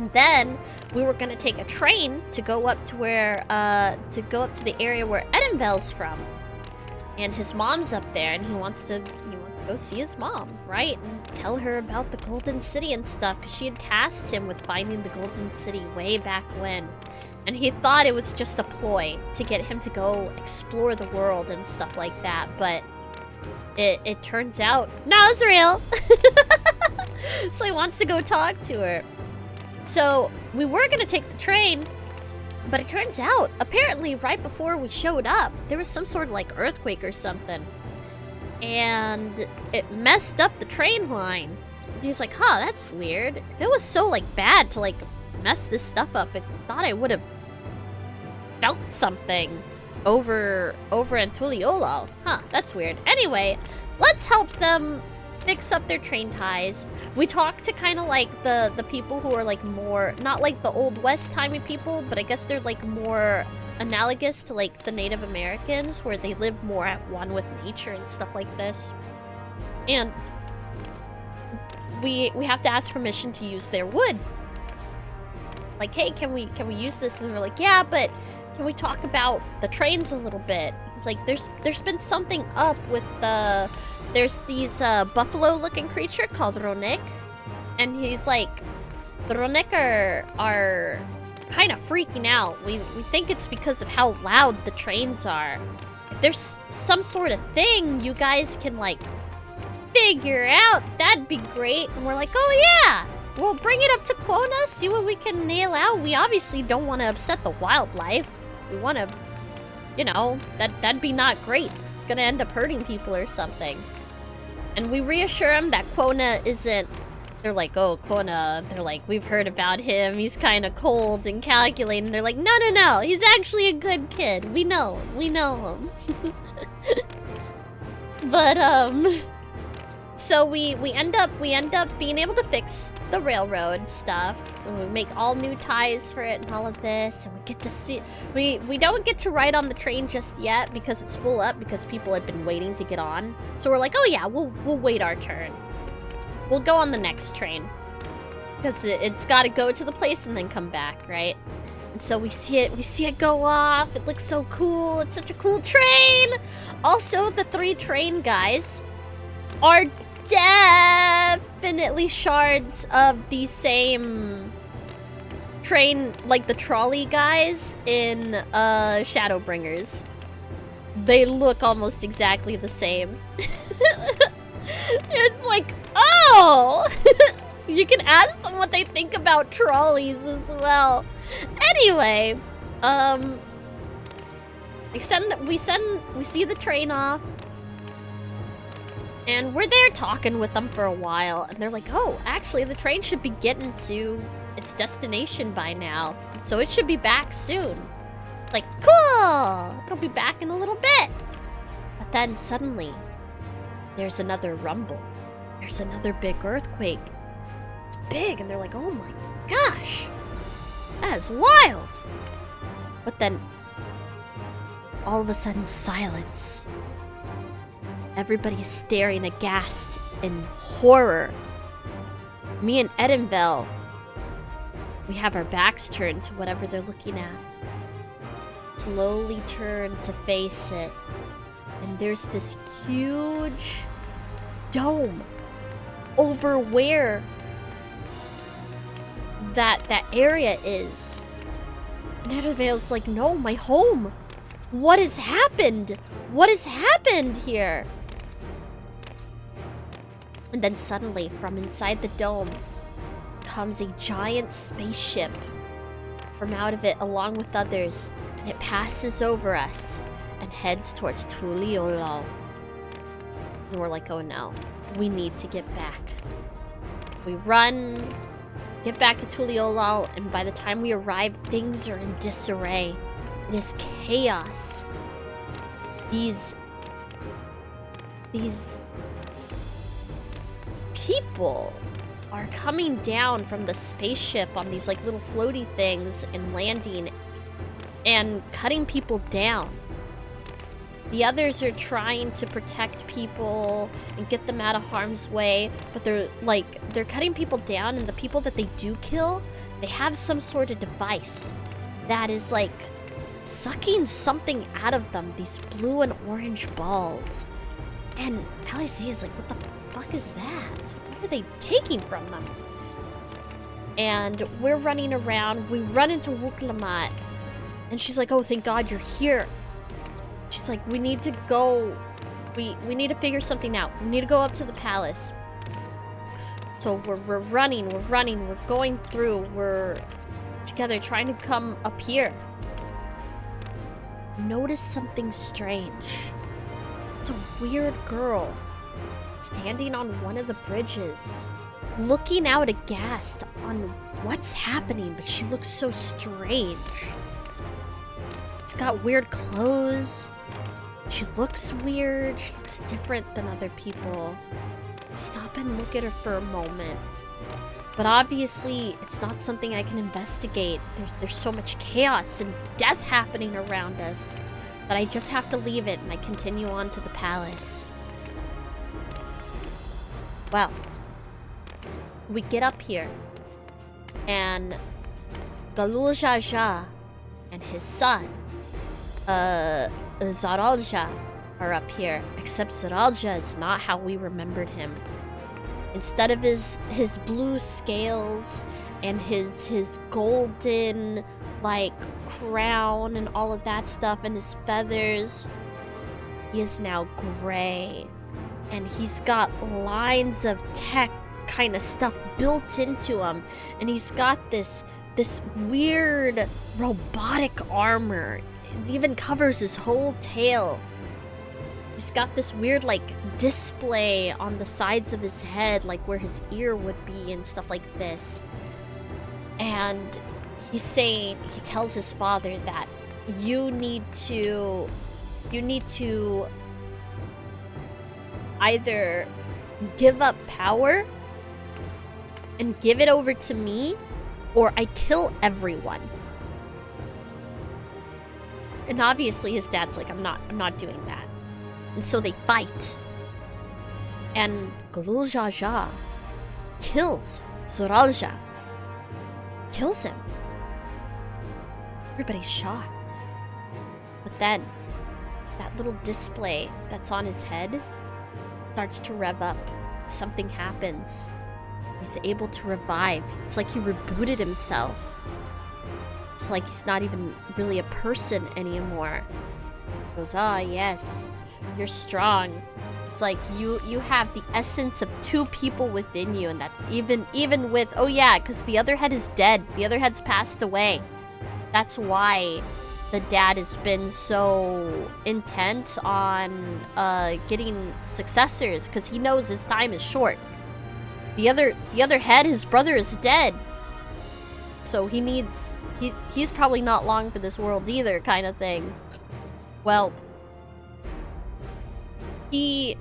And then we were gonna take a train to go up to where, to go up to the area where Edenvel's from. And his mom's up there, and he wants to go see his mom, right? And tell her about the Golden City and stuff, because she had tasked him with finding the Golden City way back when. And he thought it was just a ploy to get him to go explore the world and stuff like that, but it turns out, no, it's real! So he wants to go talk to her. So we were gonna take the train, but it turns out, apparently right before we showed up, there was some sort of like earthquake or something. And it messed up the train line. And he's like, huh, that's weird. If it was so like bad to like mess this stuff up, I thought I would have felt something over in Tuliolal. Huh, that's weird. Anyway, let's help them fix up their train ties. We talked to kind of like the people who are like more, not like the Old West timey people, but I guess they're like more analogous to like the Native Americans, where they live more at one with nature and stuff like this. And we have to ask permission to use their wood. Like, hey, can we use this? And we're like, yeah, but can we talk about the trains a little bit? He's like, there's been something up with there's these buffalo-looking creature called Ronek, and he's like, the Ronek are kind of freaking out. We think it's because of how loud the trains are. If there's some sort of thing you guys can like figure out, that'd be great. And we're like, oh yeah, we'll bring it up to Koana, see what we can nail out. We obviously don't want to upset the wildlife. We want to, you know, that'd be not great. It's gonna end up hurting people or something. And we reassure him that Koana isn't. They're like, oh, Koana. They're like, we've heard about him. He's kind of cold and calculating. They're like, no. He's actually a good kid. We know him. But, so we end up being able to fix the railroad stuff. And we make all new ties for it and all of this. And we get to see, we don't get to ride on the train just yet because it's full up, because people had been waiting to get on. So we're like, oh yeah, we'll wait our turn. We'll go on the next train, because it's got to go to the place and then come back, right? And so we see it go off. It looks so cool. It's such a cool train. Also, the 3 train guys are definitely shards of the same train, like the trolley guys in Shadowbringers. They look almost exactly the same. It's like, oh! You can ask them what they think about trolleys as well. Anyway, we see the train off, and we're there talking with them for a while, and they're like, oh, actually the train should be getting to its destination by now, so it should be back soon. Like, cool! It'll be back in a little bit. But then suddenly, there's another rumble. There's another big earthquake. It's big, and they're like, oh my gosh! That is wild! But then, all of a sudden, silence. Everybody's staring aghast in horror. Me and Edenvel, we have our backs turned to whatever they're looking at. Slowly turn to face it. And there's this huge dome over where that area is. And Edenvel's like, no, my home. What has happened? What has happened here? And then suddenly, from inside the dome, comes a giant spaceship from out of it, along with others. And it passes over us and heads towards Tuliolal. And we're like, oh no, we need to get back. We run, get back to Tuliolal, and by the time we arrive, things are in disarray. It is chaos. These people are coming down from the spaceship on these like little floaty things and landing and cutting people down. The others are trying to protect people and get them out of harm's way, but they're cutting people down, and the people that they do kill, they have some sort of device that is like sucking something out of them, these blue and orange balls. And Alice is like, what the fuck is that? What are they taking from them? And we're running around, we run into Wuklamat, and she's like, oh, thank God you're here. She's like, we need to go. We need to figure something out. We need to go up to the palace. So we're running, we're going through, we're together trying to come up here. Notice something strange. It's a weird girl standing on one of the bridges, looking out aghast on what's happening, but she looks so strange. She's got weird clothes. She looks weird. She looks different than other people. Stop and look at her for a moment. But obviously, it's not something I can investigate. There's so much chaos and death happening around us that I just have to leave it, and I continue on to the palace. Well, we get up here, and Galul Jaja and his son, Zaralja, are up here. Except Zaralja is not how we remembered him. Instead of his blue scales and his golden, like, crown and all of that stuff and his feathers, he is now gray. And he's got lines of tech kind of stuff built into him. And he's got this weird robotic armor. It even covers his whole tail. He's got this weird, like, display on the sides of his head, like where his ear would be and stuff like this. And he tells his father that you need to either give up power and give it over to me, or I kill everyone. And obviously his dad's like, I'm not doing that. And so they fight. And Galul Jaja kills Zoralja. Kills him. Everybody's shocked. But then, that little display that's on his head starts to rev up. Something happens. He's able to revive. It's like he rebooted himself. It's like he's not even really a person anymore. He goes, ah, yes. You're strong. It's like you have the essence of two people within you, and that's even with, oh yeah, because the other head is dead. The other head's passed away. That's why the dad has been so intent on getting successors, because he knows his time is short. The other head, his brother, is dead. So he's probably not long for this world either, kind of thing. Well, he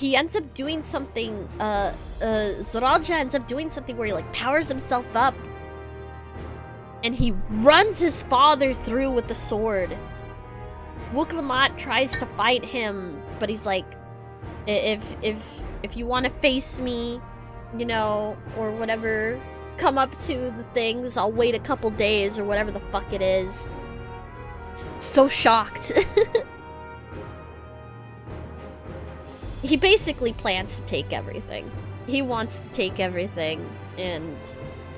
ends up doing something, Zoralja ends up doing something where he, like, powers himself up. And he runs his father through with the sword. Wuklamat tries to fight him, but he's like, if you want to face me, you know, or whatever, come up to the things, I'll wait a couple days, or whatever the fuck it is. So shocked. He basically plans to take everything. He wants to take everything, and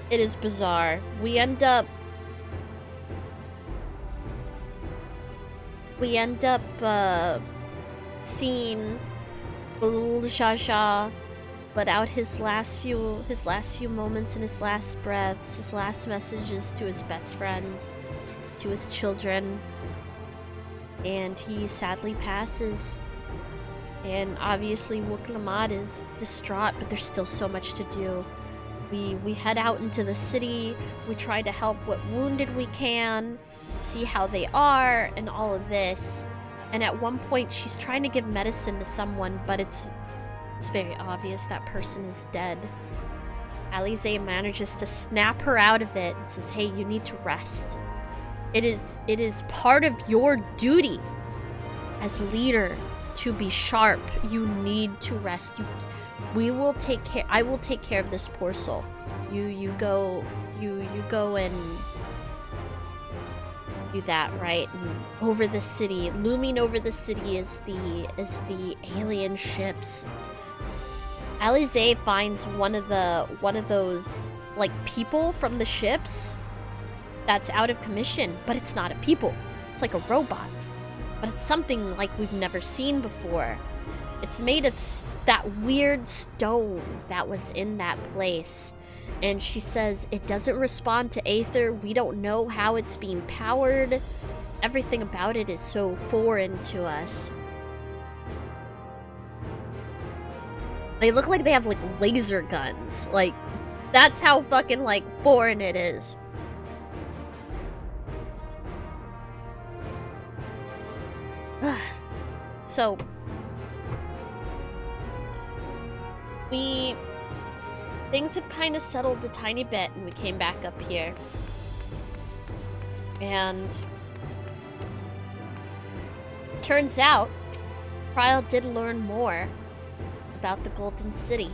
it is bizarre. We end up seeing Galul Jaja let out his last few moments and his last breaths, his last messages to his best friend, to his children, and he sadly passes. And obviously Wuklamat is distraught, but there's still so much to do. We head out into the city, we try to help what wounded we can, see how they are, and all of this. And at one point she's trying to give medicine to someone, but it's very obvious that person is dead. Alize manages to snap her out of it and says, hey, you need to rest. It is part of your duty as leader to be sharp. You need to rest. We will take care. I will take care of this poor soul. You go and do that, right? And over the city, looming over the city is the alien ships. Alize finds one of those like people from the ships that's out of commission, but it's not a people. It's like a robot, but it's something like we've never seen before. It's made of that weird stone that was in that place. And she says it doesn't respond to aether. We don't know how it's being powered. Everything about it is so foreign to us. They look like they have like laser guns. Like, that's how fucking like foreign it is. So things have kind of settled a tiny bit, and we came back up here. And turns out, Kryl did learn more about the Golden City.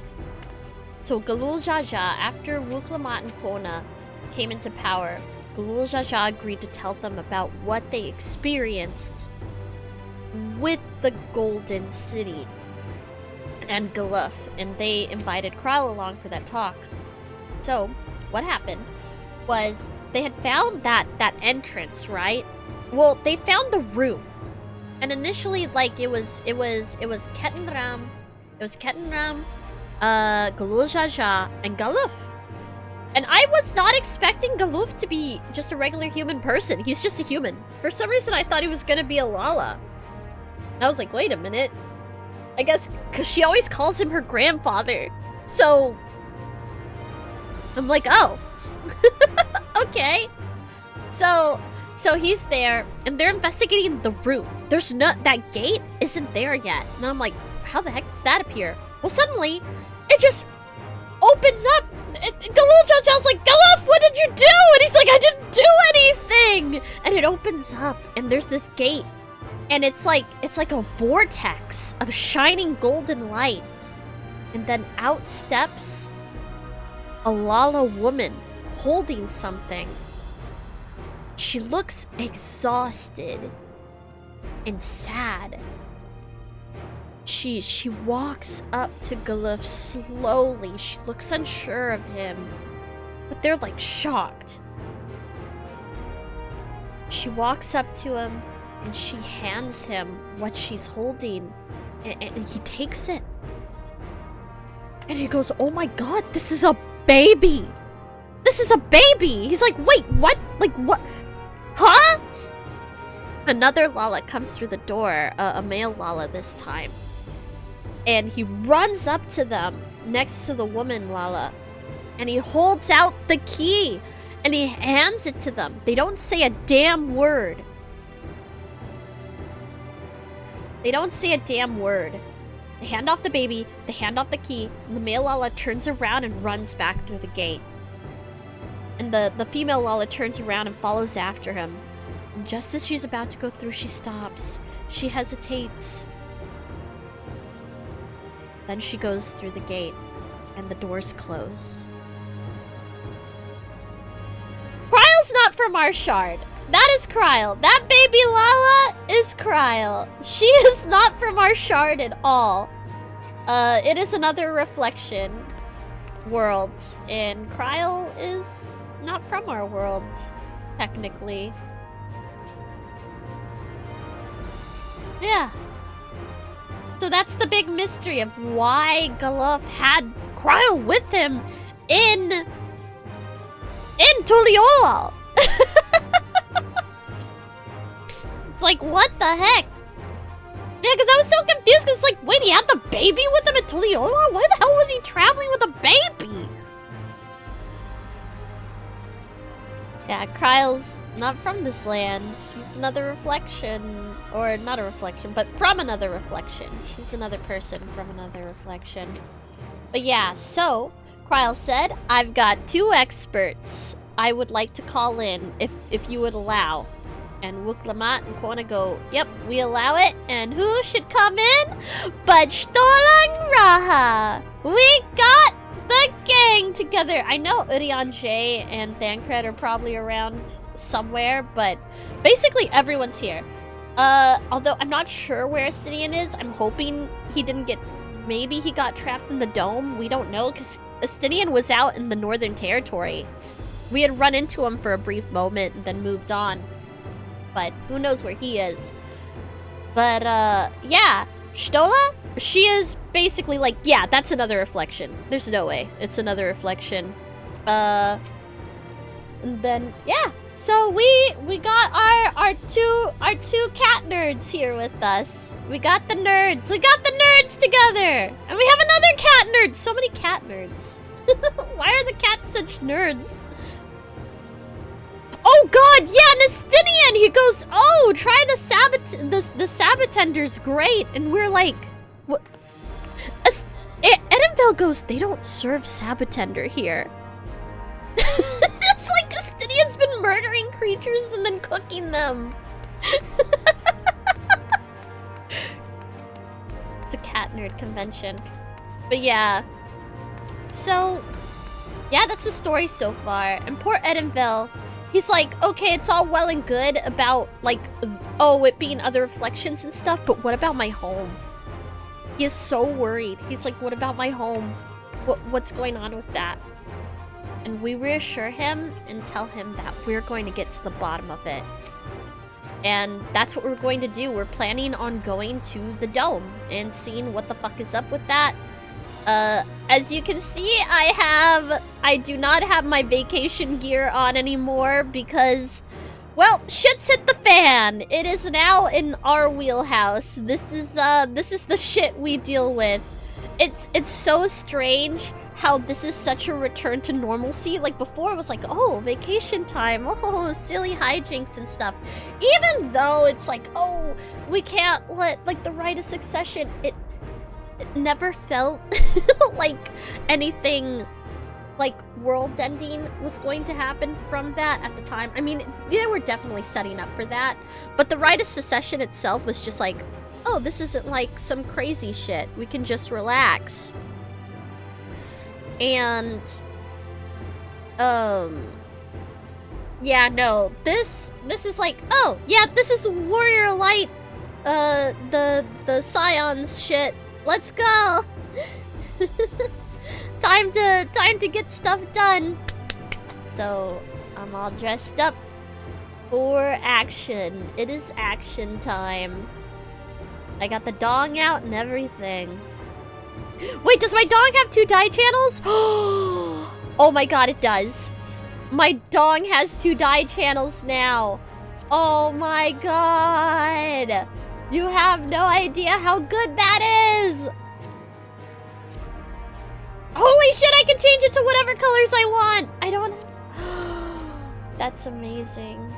So Galul Jaja, after Wuklamat and Koana came into power, Galul Jaja agreed to tell them about what they experienced with the Golden City and Galuf, and they invited Kryl along for that talk. So, what happened was they had found that entrance, right? Well, they found the room. And initially, like, it was Ketenram, Galul Jaja, and Galuf. And I was not expecting Galuf to be just a regular human person. He's just a human. For some reason, I thought he was gonna be a Lala. And I was like, wait a minute. I guess because she always calls him her grandfather. So I'm like, oh. Okay. So he's there, and they're investigating the room. There's not, that gate isn't there yet. And I'm like, how the heck does that appear? Well, suddenly, it just opens up. Galul Jaja's like, Galuf, what did you do? And he's like, I didn't do anything. And it opens up, and there's this gate. And it's like a vortex of shining golden light. And then out steps a Lala woman holding something. She looks exhausted and sad. She walks up to Galuf slowly. She looks unsure of him, but they're like shocked. She walks up to him and she hands him what she's holding, and he takes it. And he goes, oh my god, this is a baby! This is a baby! He's like, wait, what? Like, what? Huh? Another Lala comes through the door, a male Lala this time. And he runs up to them, next to the woman Lala. And he holds out the key, and he hands it to them. They don't say a damn word. They don't say a damn word. They hand off the baby, they hand off the key, and the male Lala turns around and runs back through the gate. And the female Lala turns around and follows after him. And just as she's about to go through, she stops. She hesitates. Then she goes through the gate, and the doors close. Kryl's not from our shard. That is Kryl. That baby Lala is Kryl. She is not from our shard at all. It is another reflection world, and Kryl is not from our world, technically. Yeah. So that's the big mystery of why Galuf had Kryl with him in Tuliolal. It's like, what the heck? Yeah, because I was so confused, because like, wait, he had the baby with him at Tuliolal? Why the hell was he traveling with a baby? Yeah, Kryl's not from this land. She's another reflection. Or not a reflection, but from another reflection. She's another person from another reflection. But yeah, so Kryl said, I've got 2 experts I would like to call in if you would allow. And Wooklamat and Koana go, yep, we allow it. And who should come in but Stolang Raha? We got the gang together. I know Urian J and Thancred are probably around somewhere, but basically everyone's here. Although I'm not sure where Estinian is. I'm hoping he didn't get... Maybe he got trapped in the dome. We don't know, because Estinian was out in the Northern Territory. We had run into him for a brief moment and then moved on. But who knows where he is. But, yeah. Stola? She is basically like, yeah, that's another reflection. There's no way. It's another reflection. And then, yeah. So we got our two cat nerds here with us. We got the nerds. We got the nerds together. And we have another cat nerd. So many cat nerds. Why are the cats such nerds? Oh god, yeah, Nestinian! He goes, oh, try the Sabatender's great. And we're like, what? Edenville goes, they don't serve Sabatender here. It's like Estinian's been murdering creatures and then cooking them. It's a cat nerd convention. But yeah. So, yeah, that's the story so far. And poor Edenville, he's like, okay, it's all well and good about, like, oh, it being other reflections and stuff, but what about my home? He is so worried. He's like, what about my home? What's going on with that? And we reassure him and tell him that we're going to get to the bottom of it. And that's what we're going to do. We're planning on going to the dome and seeing what the fuck is up with that. As you can see, I do not have my vacation gear on anymore because, well, shit's hit the fan. It is now in our wheelhouse. This is the shit we deal with. It's so strange how this is such a return to normalcy. Like before it was like, oh, vacation time, oh, silly hijinks and stuff. Even though it's like, oh, we can't let, like, the rite of succession, it never felt like anything like world-ending was going to happen from that at the time. I mean, they were definitely setting up for that, but the rite of secession itself was just like, oh, this isn't like some crazy shit. We can just relax. And, yeah, no, this is like, oh, yeah, this is Warrior Light, the Scions shit. Let's go! Time to get stuff done. So, I'm all dressed up for action. It is action time. I got the dong out and everything. Wait, does my dong have 2 die channels? Oh my god, it does. My dong has 2 die channels now. Oh my god. You have no idea how good that is. Holy shit, I can change it to whatever colors I want. I don't... That's amazing.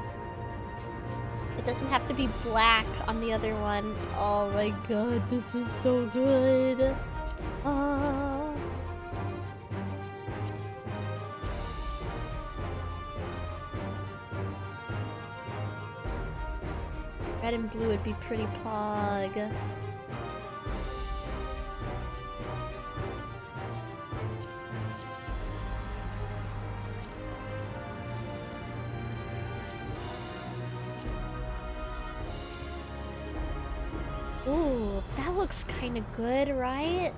It doesn't have to be black on the other one. Oh my god, this is so good. Red and blue would be pretty pog. Ooh, that looks kind of good, right?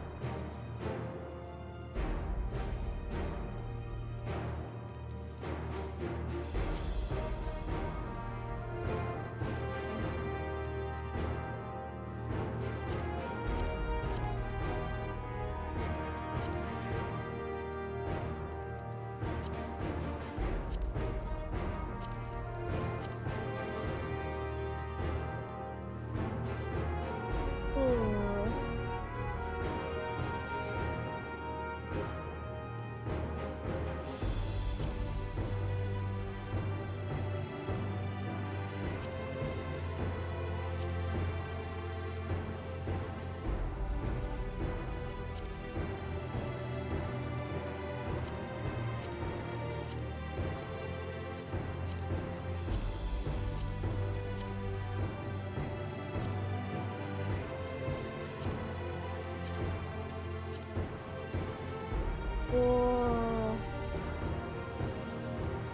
Whoa.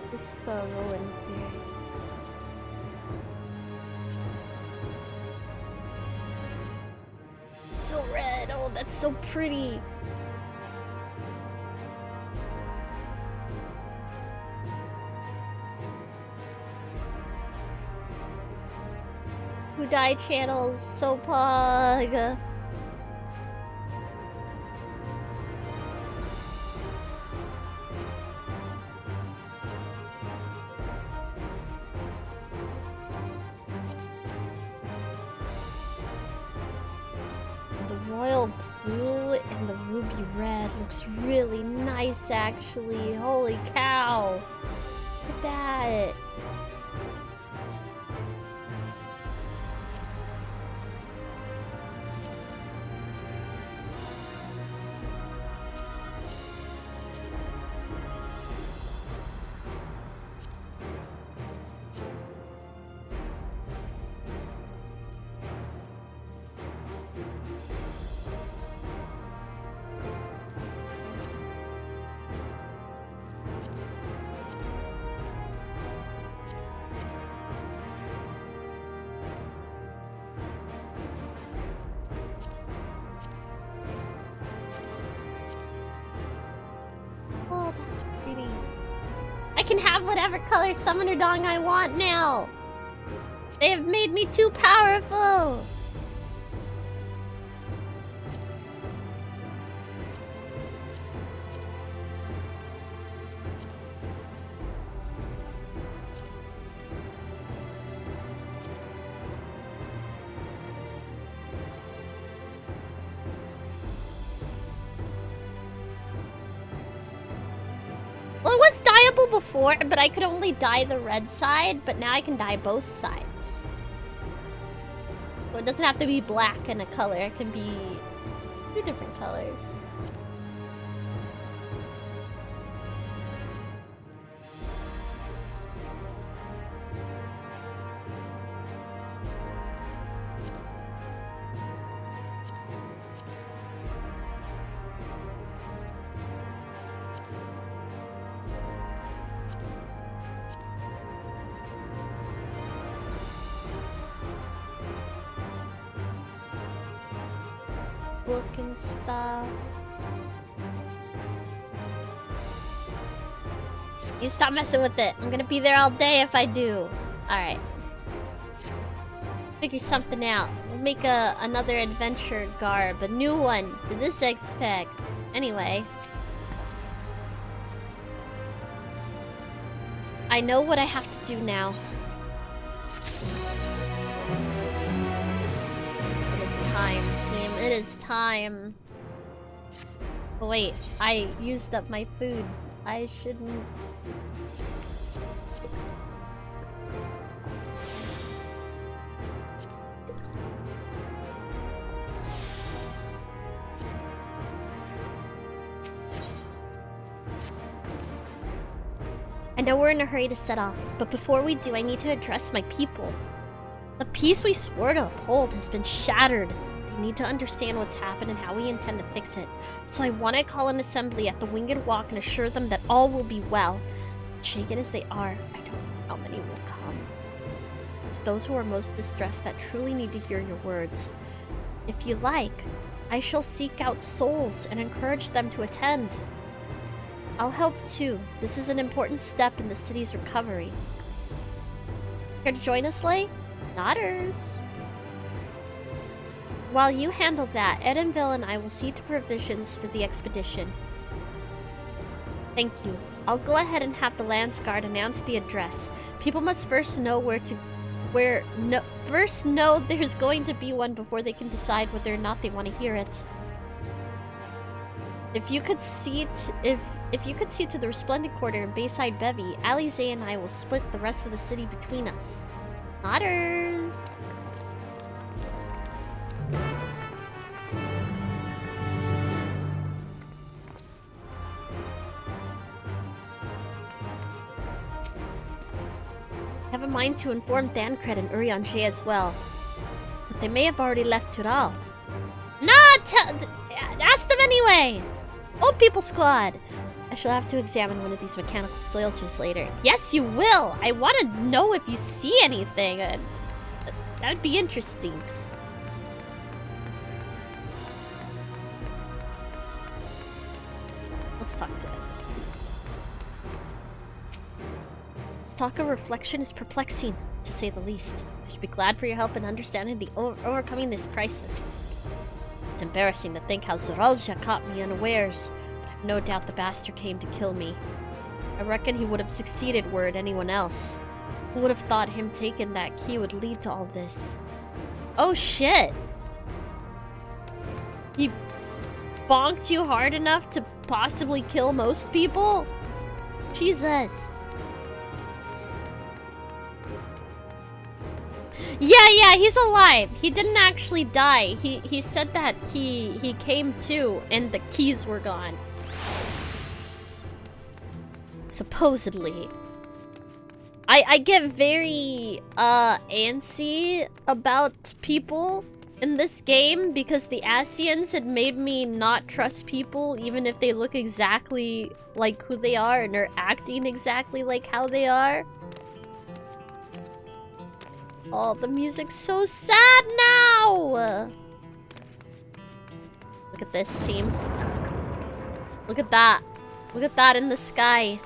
What's the ruin here? It's so red. Oh, that's so pretty. Who died channels so pog. The royal blue and the ruby red looks really nice actually. Holy cow. Look at that. Oh, that's pretty. I can have whatever color summoner dong I want now. They have made me too powerful. Well, it was dyeable before, but I could only dye the red side, but now I can dye both sides. So it doesn't have to be black in a color, it can be 2 different colors. Book and stuff. You stop messing with it. I'm gonna be there all day if I do. Alright. Figure something out. We'll make another adventure garb. A new one for this X-Pack. Anyway. I know what I have to do now. It is time, team. It is time. Oh, wait. I used up my food. I shouldn't... I know we're in a hurry to set off, but before we do, I need to address my people. The peace we swore to uphold has been shattered. They need to understand what's happened and how we intend to fix it. So I want to call an assembly at the Winged Walk and assure them that all will be well. Shaken as they are, I don't know how many will come. It's those who are most distressed that truly need to hear your words. If you like, I shall seek out souls and encourage them to attend. I'll help too. This is an important step in the city's recovery. Here to join us, Lay? Nodders. While you handle that, Edenville and I will see to provisions for the expedition. Thank you. I'll go ahead and have the Lance Guard announce the address. People must first know first know there's going to be one before they can decide whether or not they want to hear it. If you could see to the Resplendent Quarter and Bayside Bevy, Alize and I will split the rest of the city between us. Nodders. I have a mind to inform Dankred and Urianger as well, but they may have already left Tural. Ask them anyway! Old People Squad! I shall have to examine one of these mechanical soldiers later. Yes, you will! I want to know if you see anything. That'd be interesting. Let's talk to him. This talk of reflection is perplexing, to say the least. I should be glad for your help in understanding the overcoming this crisis. It's embarrassing to think how Zoralja caught me unawares. No doubt the bastard came to kill me. I reckon he would have succeeded were it anyone else. Who would have thought him taking that key would lead to all this? Oh shit! He bonked you hard enough to possibly kill most people? Jesus. Yeah, he's alive. He didn't actually die. He said that he came to and the keys were gone. Supposedly. I get very antsy about people in this game because the Asians had made me not trust people even if they look exactly like who they are and are acting exactly like how they are. Oh, the music's so sad now! Look at this, team. Look at that. Look at that in the sky.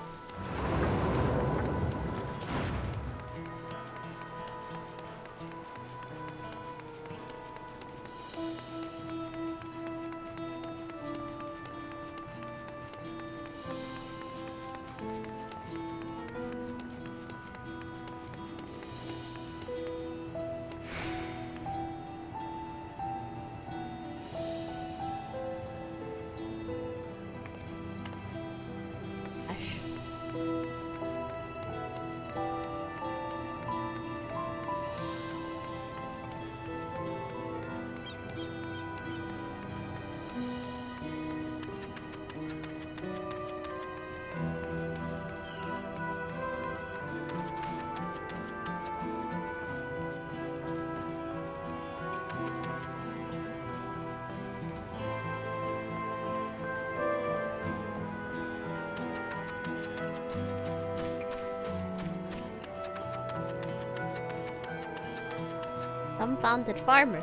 Dumbfounded farmer.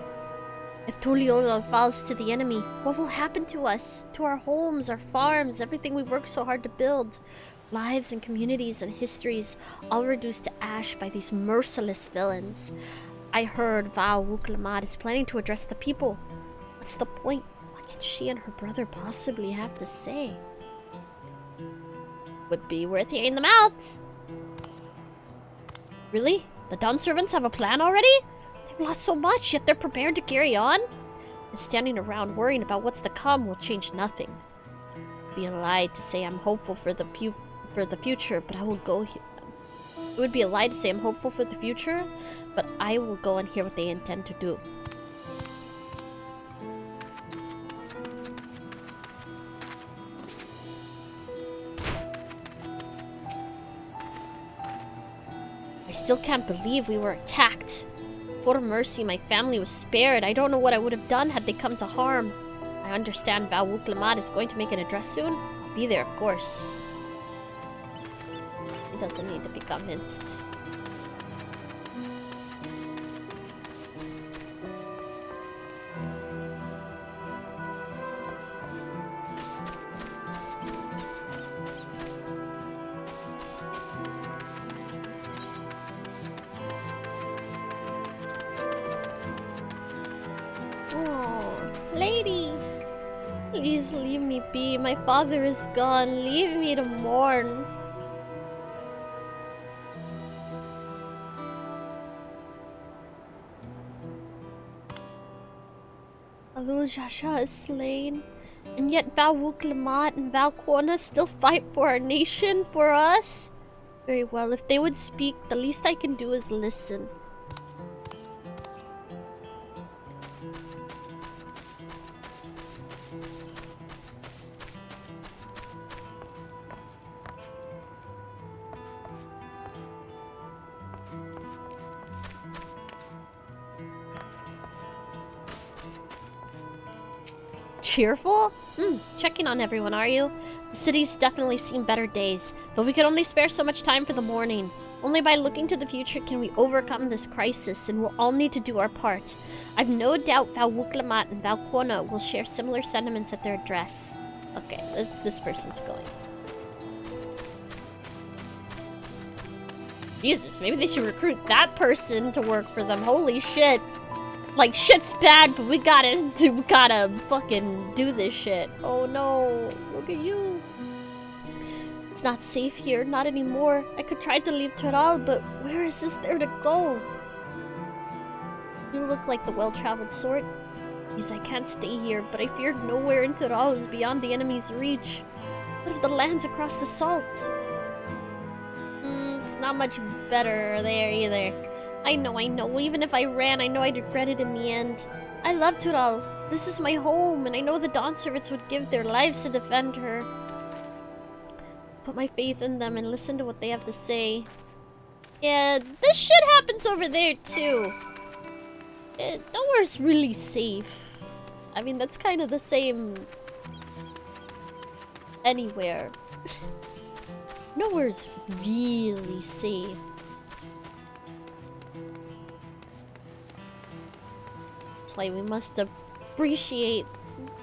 If Tuliolo falls to the enemy, what will happen to us? To our homes, our farms, everything we've worked so hard to build? Lives and communities and histories, all reduced to ash by these merciless villains. I heard Val Wuklamat is planning to address the people. What's the point? What can she and her brother possibly have to say? Would be worth hearing them out. Really? The Dawn servants have a plan already? They've lost so much, yet they're prepared to carry on? And standing around worrying about what's to come will change nothing. It'd be a lie to say I'm hopeful for the future, but I will go here. It would be a lie to say I'm hopeful for the future, but I will go and hear what they intend to do. I still can't believe we were attacked. For mercy, my family was spared. I don't know what I would have done had they come to harm. I understand Val Wuklamat is going to make an address soon. I'll be there, of course. It doesn't need to be convinced. Lady, please leave me be. My father is gone. Leave me to mourn. Alul Jasha is slain, and yet Val Wuklamat and Val Koana still fight for our nation, for us. Very well, if they would speak, the least I can do is listen. cheerful? Checking on everyone, are you? The city's definitely seen better days, but we can only spare so much time for the morning. Only by looking to the future can we overcome this crisis, and we'll all need to do our part. I've no doubt Val Wuklamat and Val Koana will share similar sentiments at their address. Okay, this person's going. Jesus, maybe they should recruit that person to work for them. Holy shit. Like, shit's bad, but we gotta fucking do this shit. Oh no, look at you. It's not safe here, not anymore. I could try to leave Toral, but where is there to go? You look like the well-traveled sort. Yes, I can't stay here, but I fear nowhere in Toral is beyond the enemy's reach. What if the land's across the salt? It's not much better there either. I know. Even if I ran, I know I'd regret it in the end. I love Toral. This is my home, and I know the Dawn servants would give their lives to defend her. Put my faith in them and listen to what they have to say. Yeah, this shit happens over there too. Nowhere's really safe. I mean, that's kind of the same anywhere. Nowhere's really safe. That's why we must appreciate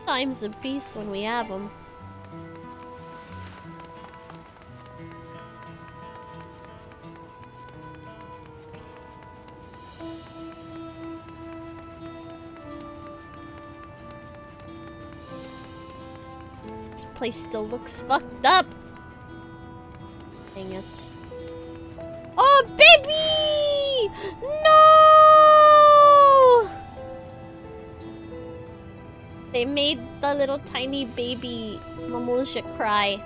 times of peace when we have them. This place still looks fucked up. Dang it. Oh, baby! No! They made the little tiny baby Mamulja cry.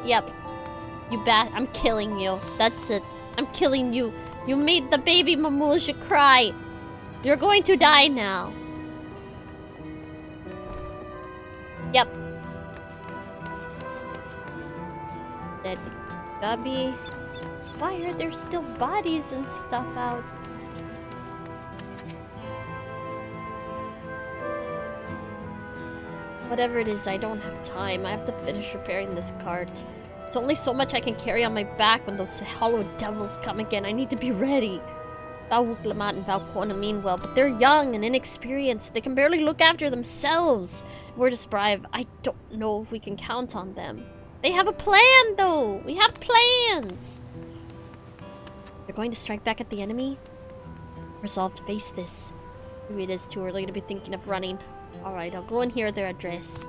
Yep. I'm killing you. That's it. I'm killing you. You made the baby Mamulja cry. You're going to die now. Yep. Dead Gubby. Why are there still bodies and stuff out? Whatever it is, I don't have time. I have to finish repairing this cart. It's only so much I can carry on my back when those hollow devils come again. I need to be ready. Val Wuklamat and Val Koana mean well, but they're young and inexperienced. They can barely look after themselves. We're just brave. I don't know if we can count on them. They have a plan, though. We have plans. They're going to strike back at the enemy. Resolved to face this. Maybe it is too early to be thinking of running. Alright, I'll go and hear their address.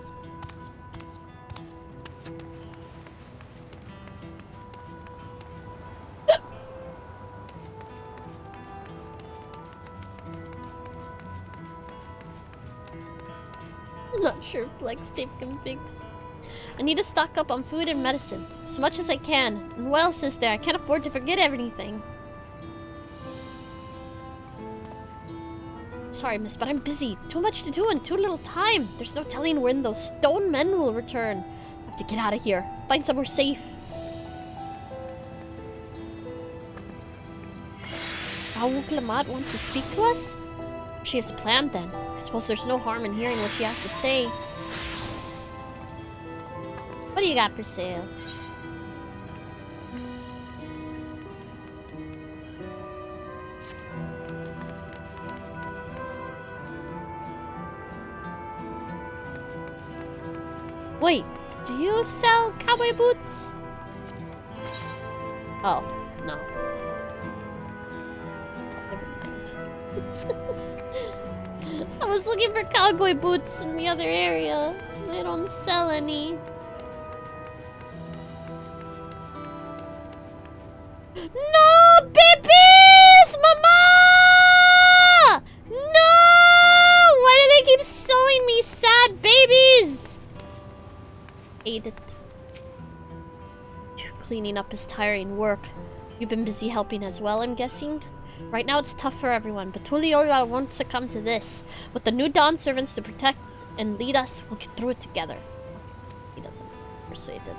I'm not sure if Flex tape can fix. I need to stock up on food and medicine. As much as I can. And what else is there? I can't afford to forget everything. Sorry, miss, but I'm busy. Too much to do and too little time. There's no telling when those stone men will return. I have to get out of here. Find somewhere safe. Val Wuklamat wants to speak to us? She has a plan then. I suppose there's no harm in hearing what she has to say. What do you got for sale? Wait, do you sell cowboy boots? Oh, no. Never mind. I was looking for cowboy boots in the other area. They don't sell any. No, babies! Mama! No! Why do they keep showing me sad babies? Hate it. Cleaning up is tiring work. You've been busy helping as well, I'm guessing? Right now it's tough for everyone, but Tuliola won't succumb to this. With the new Dawn servants to protect and lead us, we'll get through it together. He doesn't. Persuaded.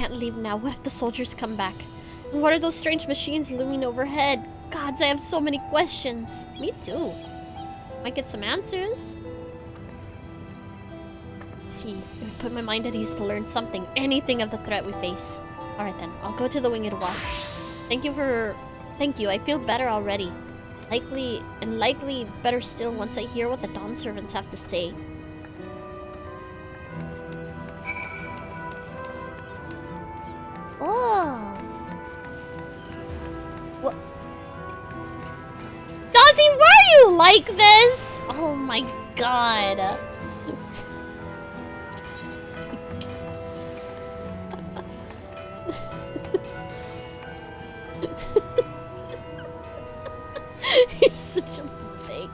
can't leave now. What if the soldiers come back? And what are those strange machines looming overhead? Gods, I have so many questions. Me too. Might get some answers. Let's see. It would put my mind at ease to learn something, anything of the threat we face. Alright then, I'll go to the Winged Walk. Thank you, I feel better already. Likely better still once I hear what the Dawn servants have to say. Oh. What? Dazzy, why are you like this? Oh my god. You're such a mistake.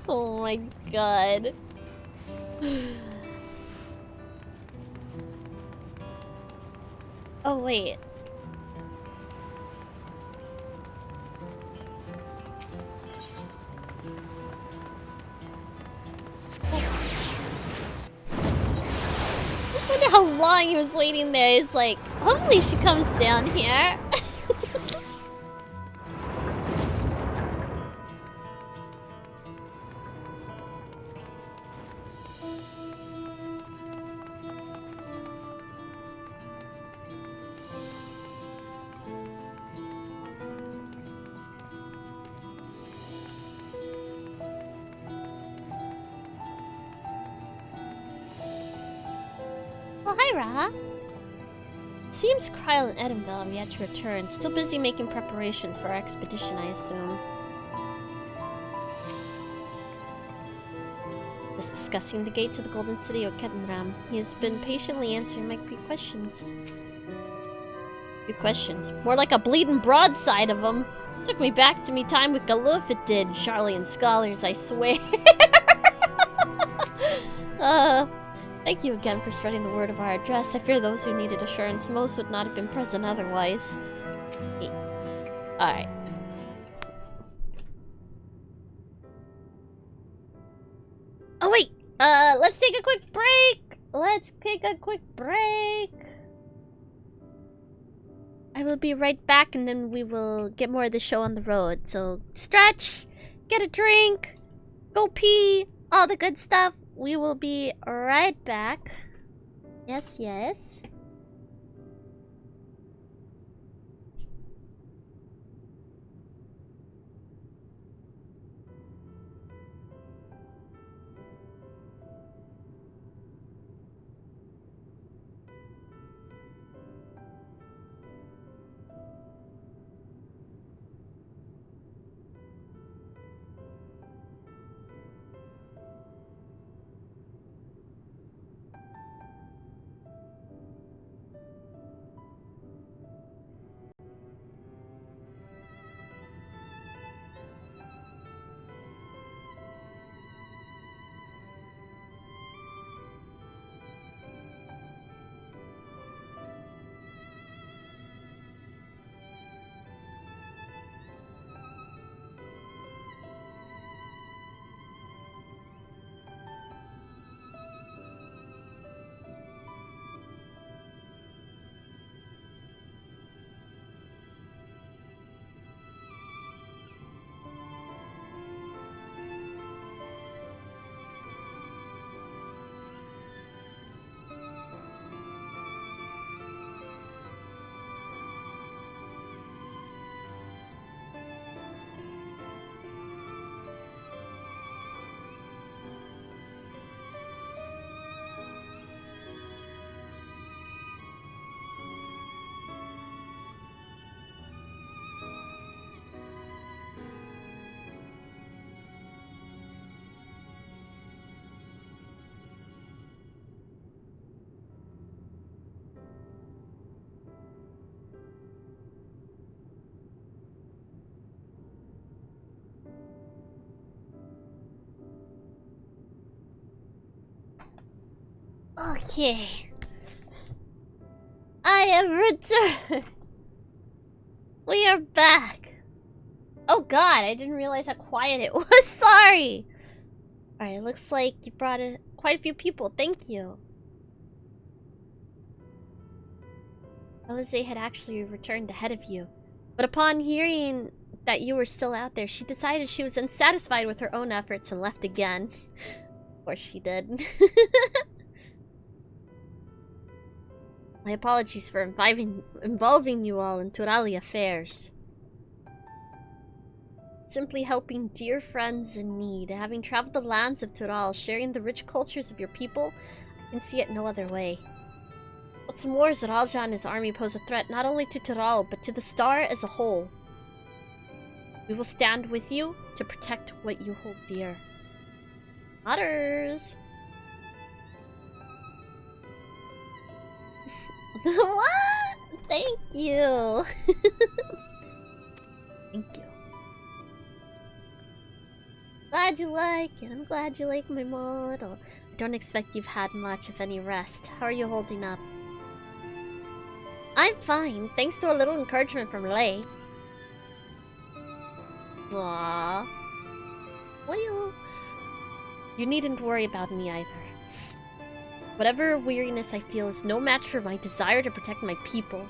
Oh my god. Oh wait. I wonder how long he was waiting there. He's like, hopefully she comes down here. Oh, hi, Ra. Seems Kryle and Edinville have yet to return. Still busy making preparations for our expedition, I assume. Just discussing the gate to the Golden City of Ketenram. He has been patiently answering my questions. Few questions. More like a bleeding broadside of them. Took me back to me time with Galuf, it did. Charlian scholars, I swear. Thank you again for spreading the word of our address. I fear those who needed assurance most would not have been present otherwise. Alright. Oh wait! Let's take a quick break! Let's take a quick break! I will be right back and then we will get more of the show on the road. So, stretch, get a drink, go pee, all the good stuff. We will be right back. Yes, yes. Okay. I have returned. We are back. Oh god, I didn't realize how quiet it was. Sorry. Alright, looks like you brought quite a few people. Thank you. Alize had actually returned ahead of you. But upon hearing that you were still out there, she decided she was unsatisfied with her own efforts and left again. Of course she did. My apologies for involving you all in Turali affairs. Simply helping dear friends in need. Having traveled the lands of Tural, sharing the rich cultures of your people, I can see it no other way. What's more, Zeralja and his army pose a threat not only to Tural, but to the star as a whole. We will stand with you to protect what you hold dear. Otters! What? Thank you! Thank you. Glad you like it. I'm glad you like my model. I don't expect you've had much, if any, rest. How are you holding up? I'm fine, thanks to a little encouragement from Lay. Aww. Well, you needn't worry about me either. Whatever weariness I feel is no match for my desire to protect my people.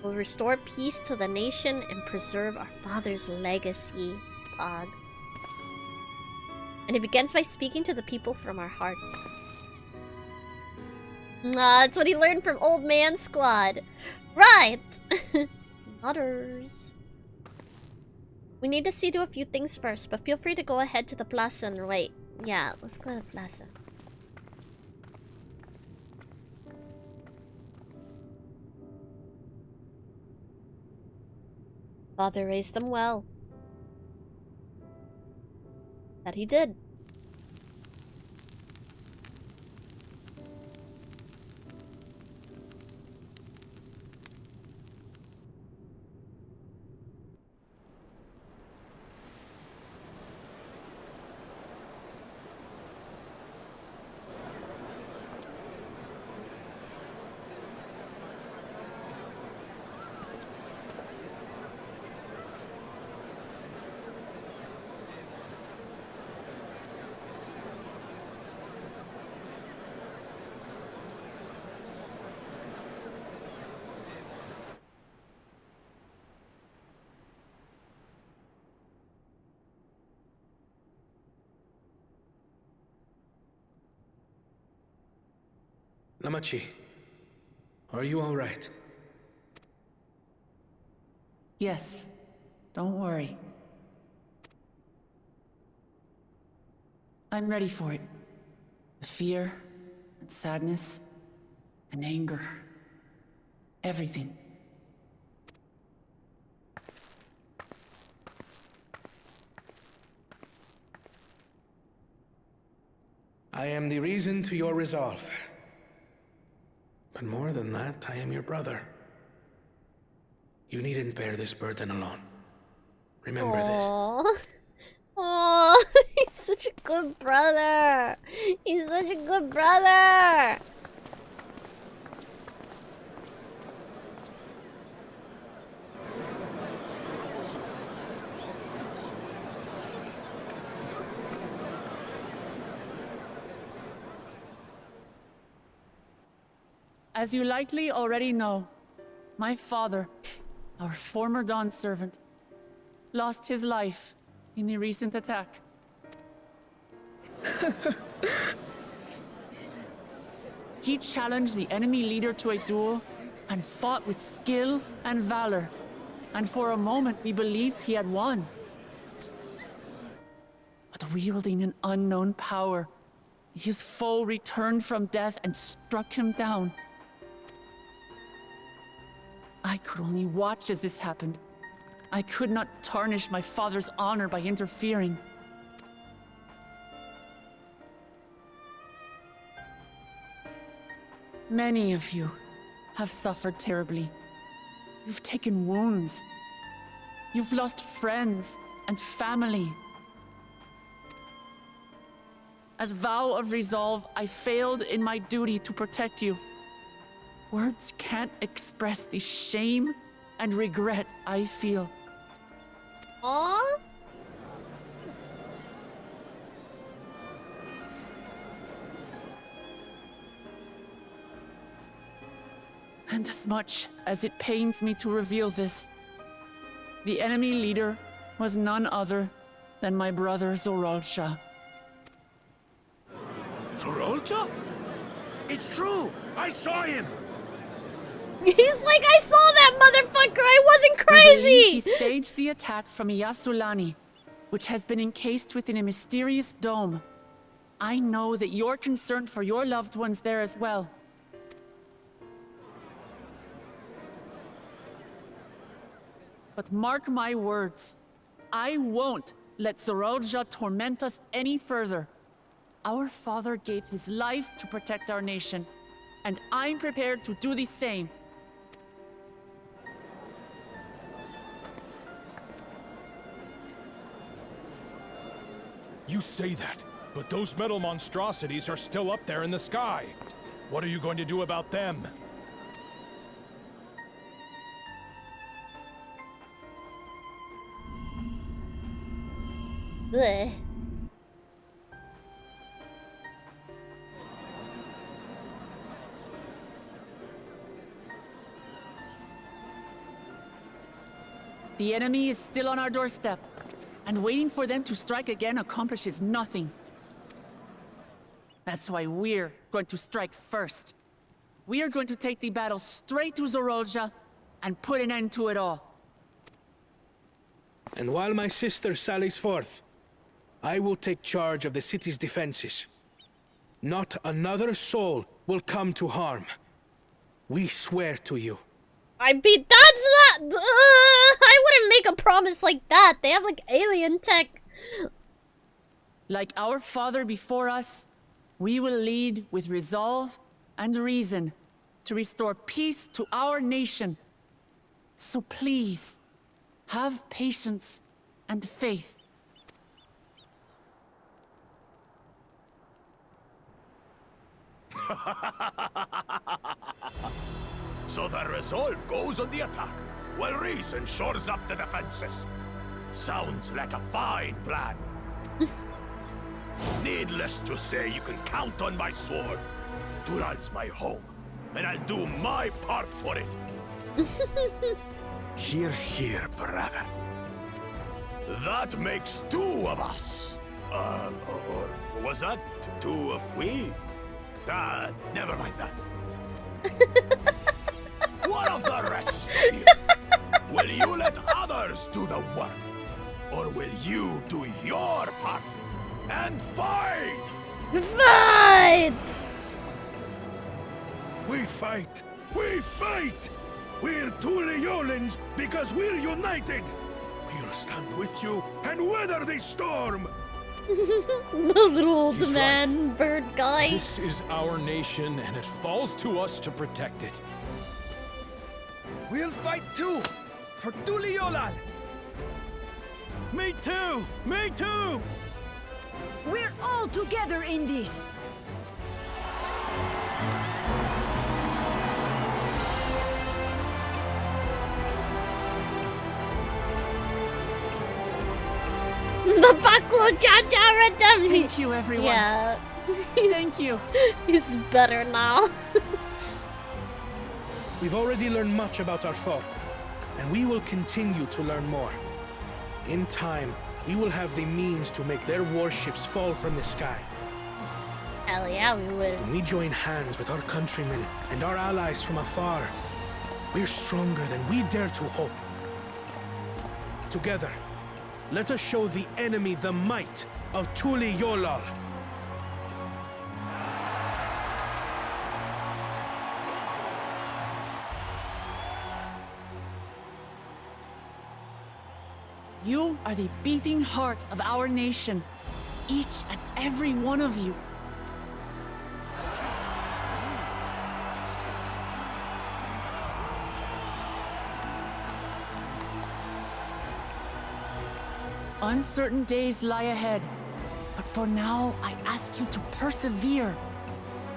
We'll restore peace to the nation and preserve our father's legacy. Pog. And it begins by speaking to the people from our hearts. That's what he learned from Old Man Squad. Right! Others. We need to see to a few things first, but feel free to go ahead to the plaza and wait. Yeah, let's go to the plaza. Father raised them well. That he did. Namachi, are you all right? Yes, don't worry. I'm ready for it. The fear, and sadness, and anger. Everything. I am the reason to your resolve. But more than that, I am your brother. You needn't bear this burden alone. Remember this. Aww, he's such a good brother. He's such a good brother. As you likely already know, my father, our former Dawn servant, lost his life in the recent attack. He challenged the enemy leader to a duel and fought with skill and valor, and for a moment we believed he had won. But wielding an unknown power, his foe returned from death and struck him down. I could only watch as this happened. I could not tarnish my father's honor by interfering. Many of you have suffered terribly. You've taken wounds. You've lost friends and family. As vow of resolve, I failed in my duty to protect you. Words can't express the shame and regret I feel. Aww. And as much as it pains me to reveal this, the enemy leader was none other than my brother Zorolsha. Zorolcha? It's true! I saw him! He's like, I saw that motherfucker! I wasn't We believe crazy! he staged the attack from Yasulani, which has been encased within a mysterious dome. I know that you're concerned for your loved ones there as well. But mark my words, I won't let Zorolja torment us any further. Our father gave his life to protect our nation, and I'm prepared to do the same. You say that, but those metal monstrosities are still up there in the sky. What are you going to do about them? Blech. The enemy is still on our doorstep, and waiting for them to strike again accomplishes nothing. That's why we're going to strike first. We are going to take the battle straight to Zorolja and put an end to it all. And while my sister sallies forth, I will take charge of the city's defenses. Not another soul will come to harm. We swear to you. I mean, that's not. I wouldn't make a promise like that. They have like alien tech. Like our father before us, we will lead with resolve and reason to restore peace to our nation. So please, have patience and faith. So the resolve goes on the attack, while reason shores up the defenses. Sounds like a fine plan. Needless to say, you can count on my sword. Dural's my home, and I'll do my part for it. Hear, hear, brother. That makes two of us. Or was that two of we? Never mind that. What of the rest of you? Will you let others do the work? Or will you do your part and fight? Fight! We fight! We fight! We're two Leolans because we're united! We'll stand with you and weather this storm! The little old He's man bird guy. This is our nation, and it falls to us to protect it. We'll fight too! For Tuliolal! Me too! Me too! We're all together in this! The Bakul Cha-Cha Redemption! Thank you, everyone. Yeah. Thank you. He's better now. We've already learned much about our foe, and we will continue to learn more. In time, we will have the means to make their warships fall from the sky. Hell yeah, we would. When we join hands with our countrymen and our allies from afar, we're stronger than we dare to hope. Together, let us show the enemy the might of Tuli Yolal. You are the beating heart of our nation. Each and every one of you. Uncertain days lie ahead, but for now, I ask you to persevere,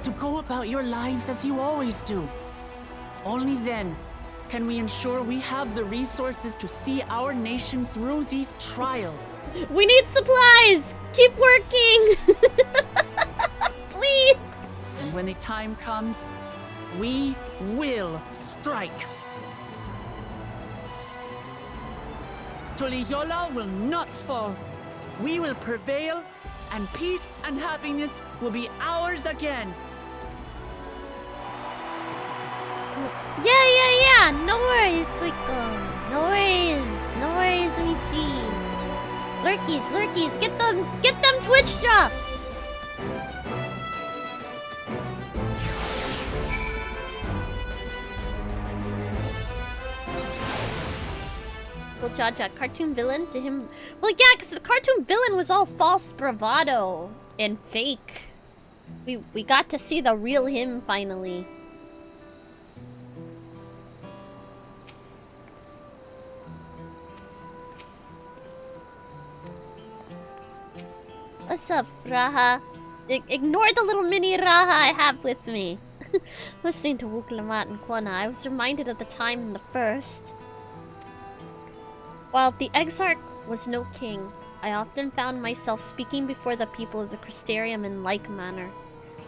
to go about your lives as you always do. Only then can we ensure we have the resources to see our nation through these trials. We need supplies! Keep working! Please! And when the time comes, We will strike. Tuliyola will not fall. We will prevail, and peace and happiness will be ours again. Yeah. No worries, Suiko. No worries, Michi. Lurkies, get them Twitch drops. Well, Jaja, cartoon villain to him. Well, yeah, because the cartoon villain was all false bravado and fake. We got to see the real him finally. What's up, Raha? Ignore the little mini Raha I have with me. Listening to Wuklamat and Koana, I was reminded of the time in the first. While the Exarch was no king, I often found myself speaking before the people of the Crystarium in like manner.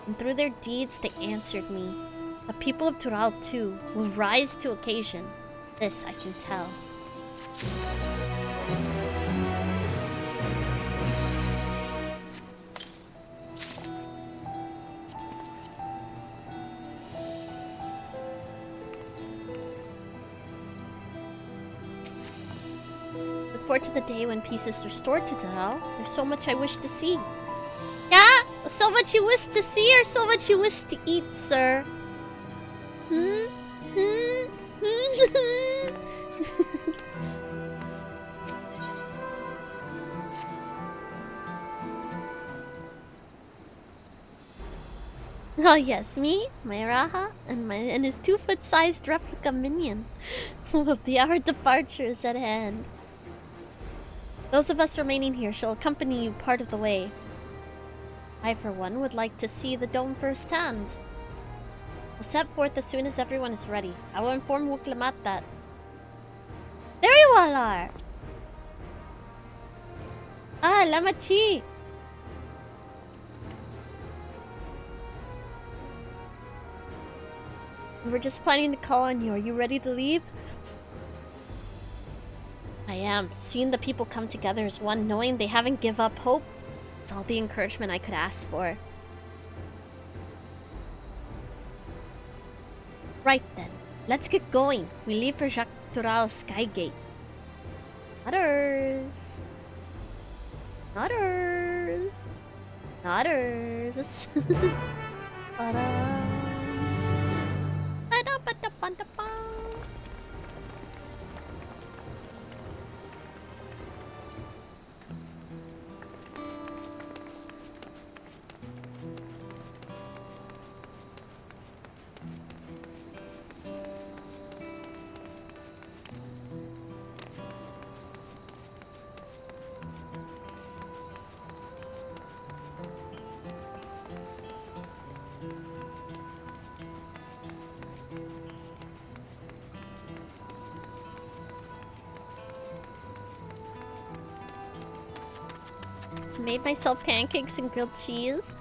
And through their deeds, they answered me. The people of Tural, too, will rise to occasion. This I can tell. Look forward to the day when peace is restored to Tural. There's so much I wish to see. Yeah? So much you wish to see or so much you wish to eat, sir? Oh yes, me, my Raha, and his 2-foot-sized replica minion. Our departure is at hand. Those of us remaining here shall accompany you part of the way. I, for one, would like to see the dome firsthand. We'll set forth as soon as everyone is ready. I will inform Wuklamat that... There you all are! Ah, Lamachi! We were just planning to call on you. Are you ready to leave? I am. Seeing the people come together as one, knowing they haven't given up hope, it's all the encouragement I could ask for. Right then, let's get going. We leave for Jacques Tural's Skygate. Others. Made myself pancakes and grilled cheese.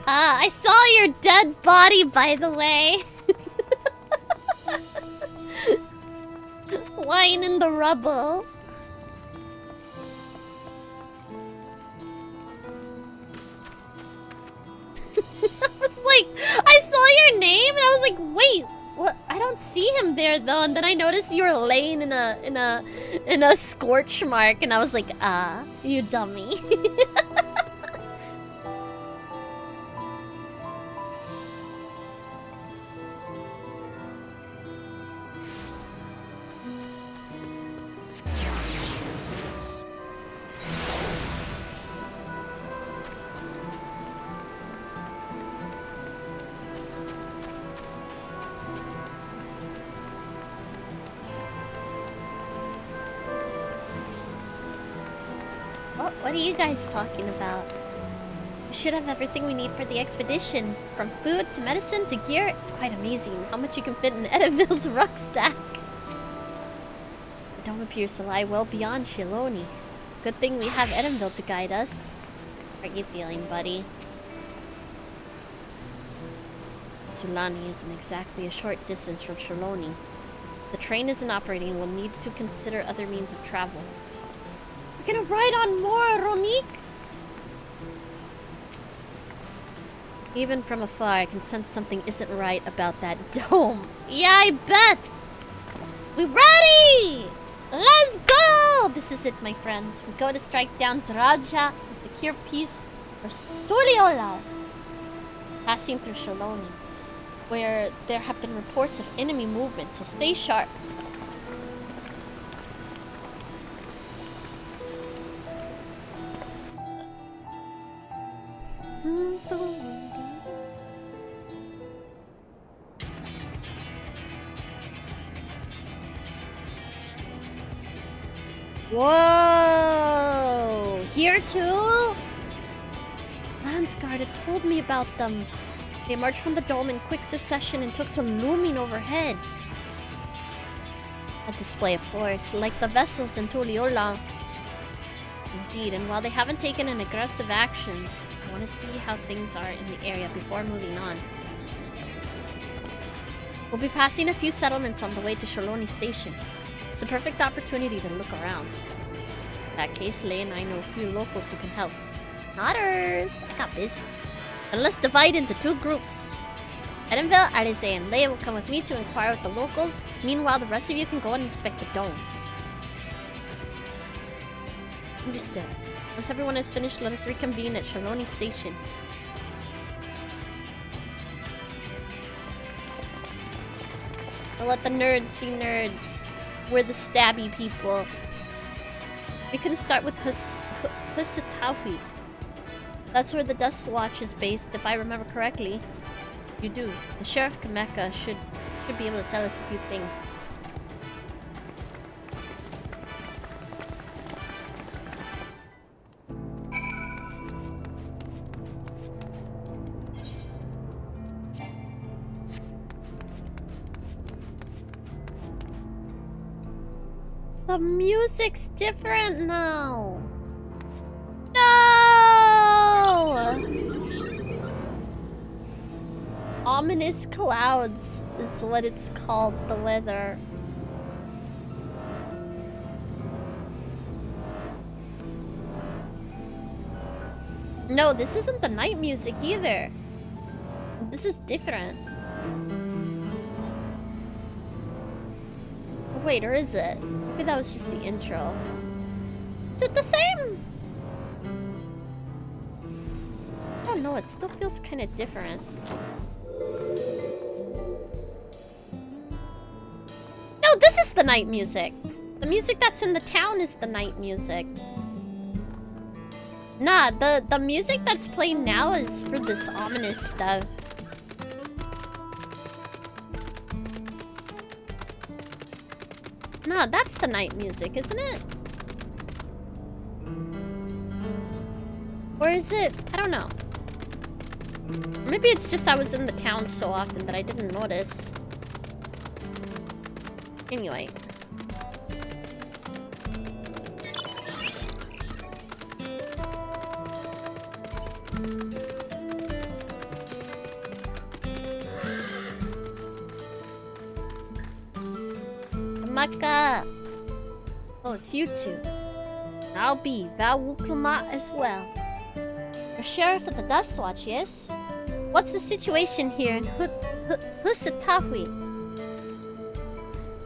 I saw your dead body, by the way. Lying in the rubble. I saw your name and I was like, wait, what? I don't see him there though. And then I noticed you were laying in a scorch mark, and I was like, you dummy. What are you guys talking about? We should have everything we need for the expedition. From food to medicine to gear. It's quite amazing how much you can fit in Edaville's rucksack. The dome appears to lie well beyond Shiloni. Good thing we have Edaville to guide us. How are you feeling, buddy? Zulani isn't exactly a short distance from Shaloni. If the train isn't operating, we'll need to consider other means of travel. We're gonna ride on more, Ronique! Even from afar, I can sense something isn't right about that dome. Yeah, I bet! We ready! Let's go! This is it, my friends. We go to strike down Zaraja and secure peace for Stuliola. Passing through Shaloni, where there have been reports of enemy movement, so stay sharp. Whoa! Here too? Landsguard had told me about them. They marched from the dome in quick succession and took to looming overhead. A display of force, like the vessels in Tuliola. Indeed, and while they haven't taken an aggressive actions, I want to see how things are in the area before moving on. We'll be passing a few settlements on the way to Shaloni Station. It's a perfect opportunity to look around. In that case, Lei and I know a few locals who can help. Otters! I got busy. Then let's divide into 2 groups. Edenville, Alize, and Lei will come with me to inquire with the locals. Meanwhile, the rest of you can go and inspect the dome. Understood. Once everyone is finished, let us reconvene at Shaloni Station. I'll let the nerds be nerds. We're the stabby people. We can start with Husatawi. That's where the Dust Watch is based, if I remember correctly. You do. The Sheriff Kameka should be able to tell us a few things. The music's different now. No! Ominous clouds is what it's called, the weather. No, this isn't the night music either. This is different. Wait, or is it? Maybe that was just the intro. Is it the same? I don't know, it still feels kind of different. No, this is the night music. The music that's in the town is the night music. Nah, the music that's playing now is for this ominous stuff. Nah, that's the night music, isn't it? Or is it? I don't know. Maybe it's just I was in the town so often that I didn't notice. Anyway. Maka! Oh, it's you two. I'll be Vawuklama as well. You're Sheriff of the Dust Watch, yes? What's the situation here in Husatawi?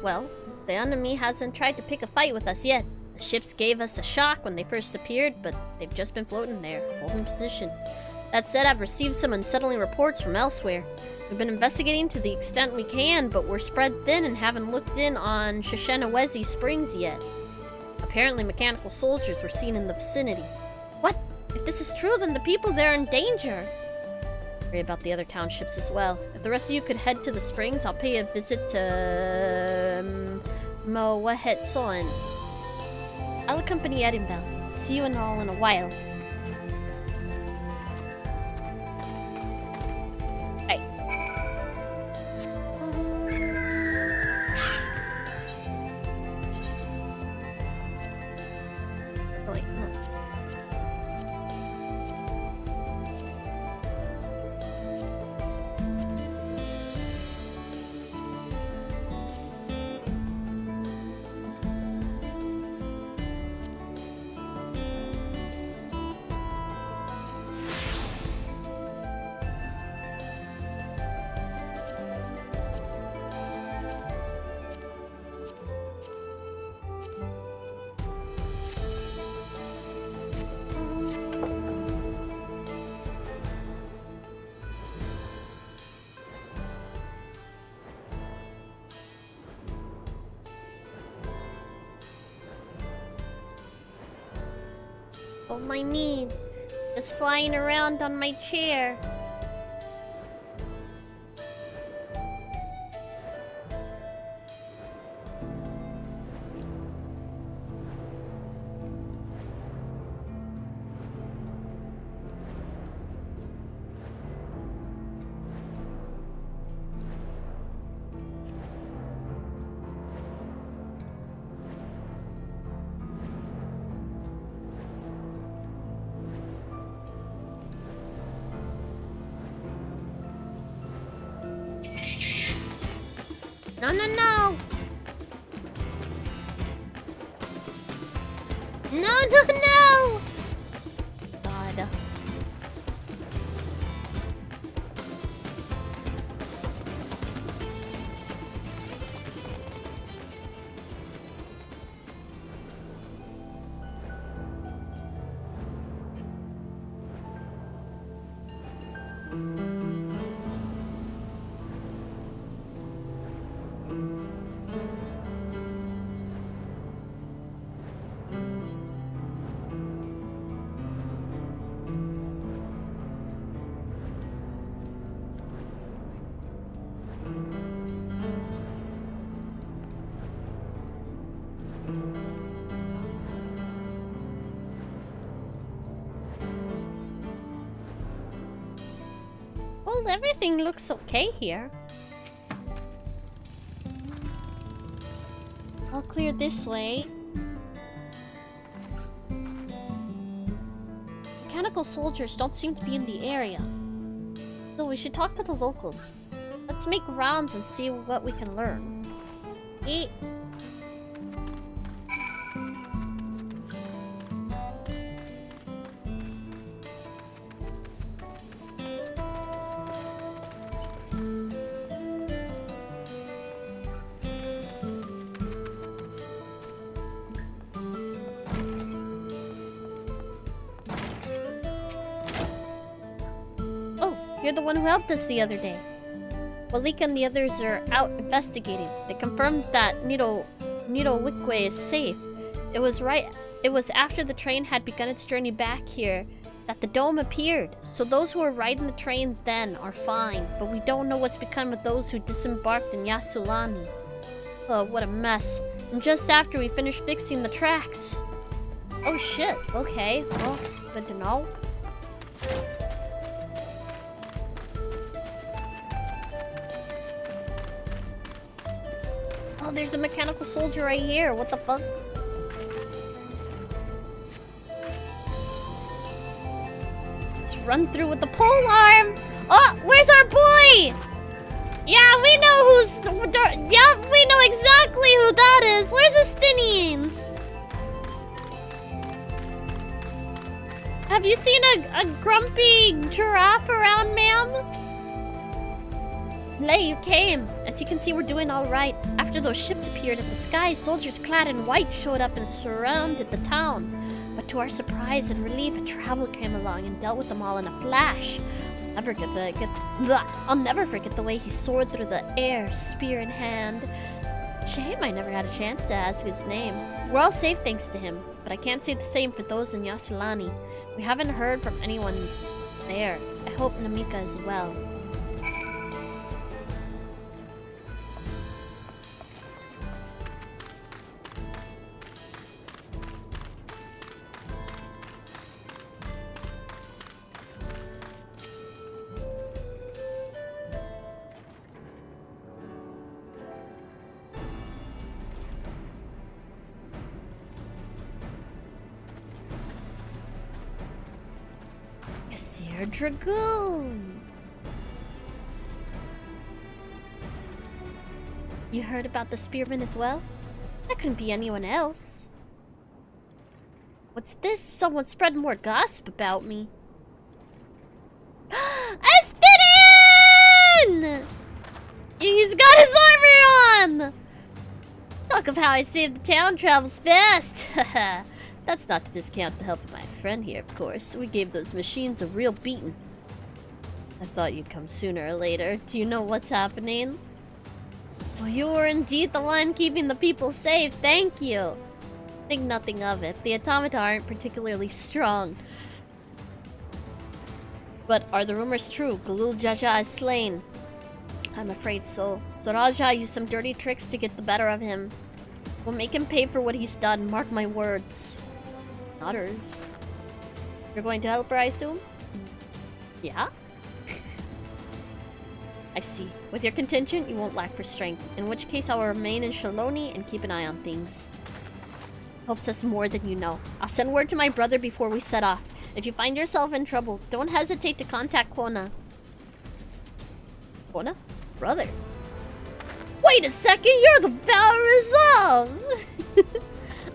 Well, the enemy hasn't tried to pick a fight with us yet. The ships gave us a shock when they first appeared, but they've just been floating there, holding position. That said, I've received some unsettling reports from elsewhere. We've been investigating to the extent we can, but we're spread thin and haven't looked in on Shishenawezi Springs yet. Apparently mechanical soldiers were seen in the vicinity. What? If this is true, then the people there are in danger. Worry about the other townships as well. If the rest of you could head to the springs, I'll pay a visit to Mowahet Soen. I'll accompany Edinburgh. See you and all in a while. Oh, my knee. Just flying around on my chair. No, no, no! No, no, no! God. Well, everything looks okay here. I'll clear this way. Mechanical soldiers don't seem to be in the area. So we should talk to the locals. Let's make rounds and see what we can learn. Eat. You're the one who helped us the other day. Walika and the others are out investigating. They confirmed that Nido Wikwe is safe. It was after the train had begun its journey back here that the dome appeared. So those who were riding the train then are fine, but we don't know what's become of those who disembarked in Yasulani. Oh, what a mess. And just after we finished fixing the tracks. Oh shit, okay. Well, good to know. Oh, there's a mechanical soldier right here. What the fuck? Let's run through with the pole arm. Oh, where's our boy? Yeah, we know who's... Yeah, we know exactly who that is. Where's Estinian? Have you seen a grumpy giraffe around, ma'am? Lay, you came. As you can see, we're doing all right. After those ships appeared in the sky, soldiers clad in white showed up and surrounded the town. But to our surprise and relief, a traveler came along and dealt with them all in a flash. I'll never forget the way he soared through the air, spear in hand. Shame I never had a chance to ask his name. We're all safe thanks to him, but I can't say the same for those in Yasulani. We haven't heard from anyone there. I hope Namika is well. Dragoon! You heard about the spearman as well? That couldn't be anyone else. What's this? Someone spread more gossip about me. Estinian! He's got his armor on! Talk of how I saved the town travels fast. That's not to discount the help of my friend here, of course. We gave those machines a real beating. I thought you'd come sooner or later. Do you know what's happening? So you were indeed the one keeping the people safe. Thank you. Think nothing of it. The automata aren't particularly strong. But are the rumors true? Galul Jaja is slain. I'm afraid so. So Raja used some dirty tricks to get the better of him. We'll make him pay for what he's done, mark my words. Otters. You're going to help her, I assume? Yeah? I see. With your contingent, you won't lack for strength. In which case, I will remain in Shaloni and keep an eye on things. Helps us more than you know. I'll send word to my brother before we set off. If you find yourself in trouble, don't hesitate to contact Koana. Koana? Brother. Wait a second, you're the Val Resolve!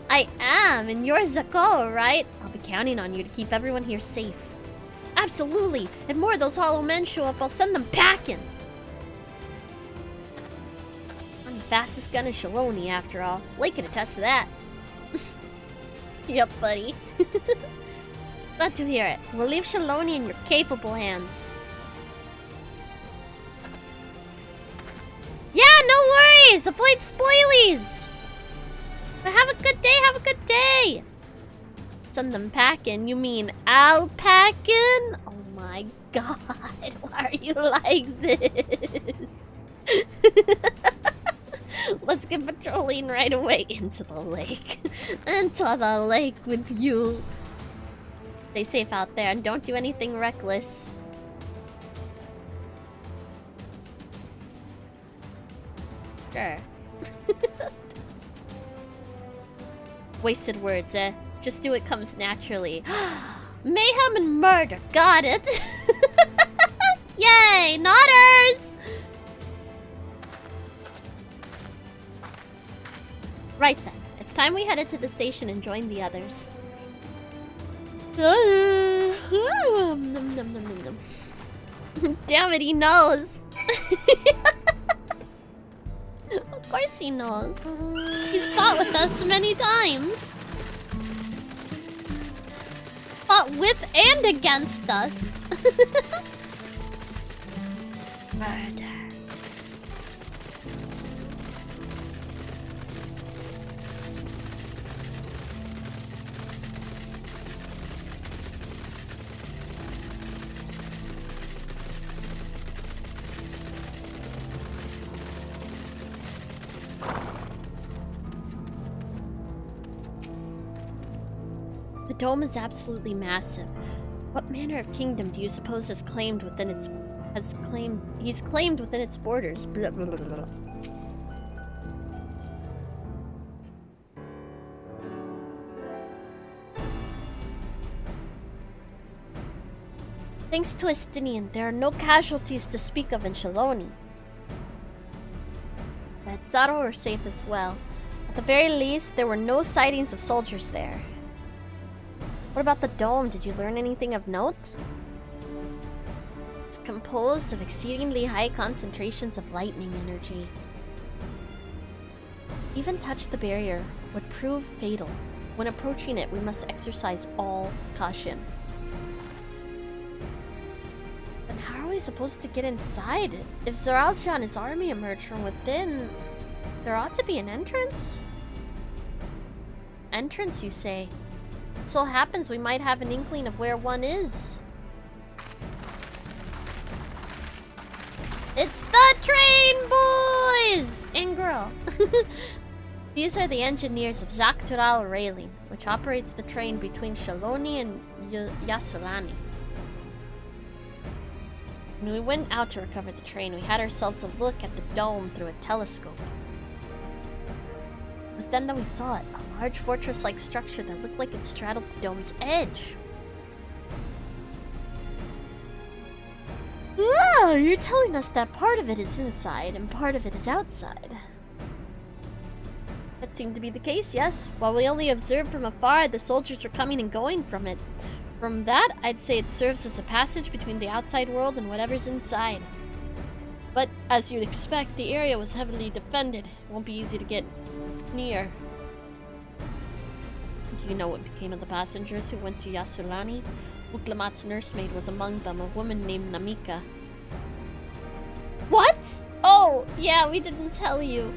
I am, and you're Zako, right? I'll be counting on you to keep everyone here safe. Absolutely! If more of those hollow men show up, I'll send them packing! I'm the fastest gun in Shaloni, after all. Lake can attest to that. Yep, buddy. Glad to hear it. We'll leave Shaloni in your capable hands. Yeah, no worries! Avoid spoilies! But have a good day, have a good day! Send them packing. You mean alpacking? Oh my god, why are you like this? Let's get patrolling right away into the lake. Into the lake with you. Stay safe out there and don't do anything reckless. Sure. Wasted words, eh? Just do what comes naturally. Mayhem and murder. Got it. Yay, Nodders! Right then. It's time we headed to the station and joined the others. Damn it, he knows. Of course he knows. He's fought with us many times. Fought with and against us. Murder. The dome is absolutely massive. What manner of kingdom do you suppose he's claimed within its borders? Blah, blah, blah, blah. Thanks to Estinian, there are no casualties to speak of in Shaloni. But Saro are safe as well. At the very least, there were no sightings of soldiers there. What about the dome? Did you learn anything of note? It's composed of exceedingly high concentrations of lightning energy. Even touch the barrier would prove fatal. When approaching it, we must exercise all caution. Then how are we supposed to get inside? If Zaralja and his army emerge from within, there ought to be an entrance? Entrance, you say? It so happens we might have an inkling of where one is. It's the train, boys! And girl. These are the engineers of Jacques Tural Railing, which operates the train between Shaloni and Yasulani. When we went out to recover the train, we had ourselves a look at the dome through a telescope. It was then that we saw it, a large fortress-like structure that looked like it straddled the dome's edge. Ah, you're telling us that part of it is inside and part of it is outside. That seemed to be the case, yes. While we only observed from afar, the soldiers were coming and going from it. From that, I'd say it serves as a passage between the outside world and whatever's inside. But, as you'd expect, the area was heavily defended. It won't be easy to get near. Do you know what became of the passengers who went to Yasulani? Uklamat's nursemaid was among them, a woman named Namika. What? Oh, yeah, we didn't tell you.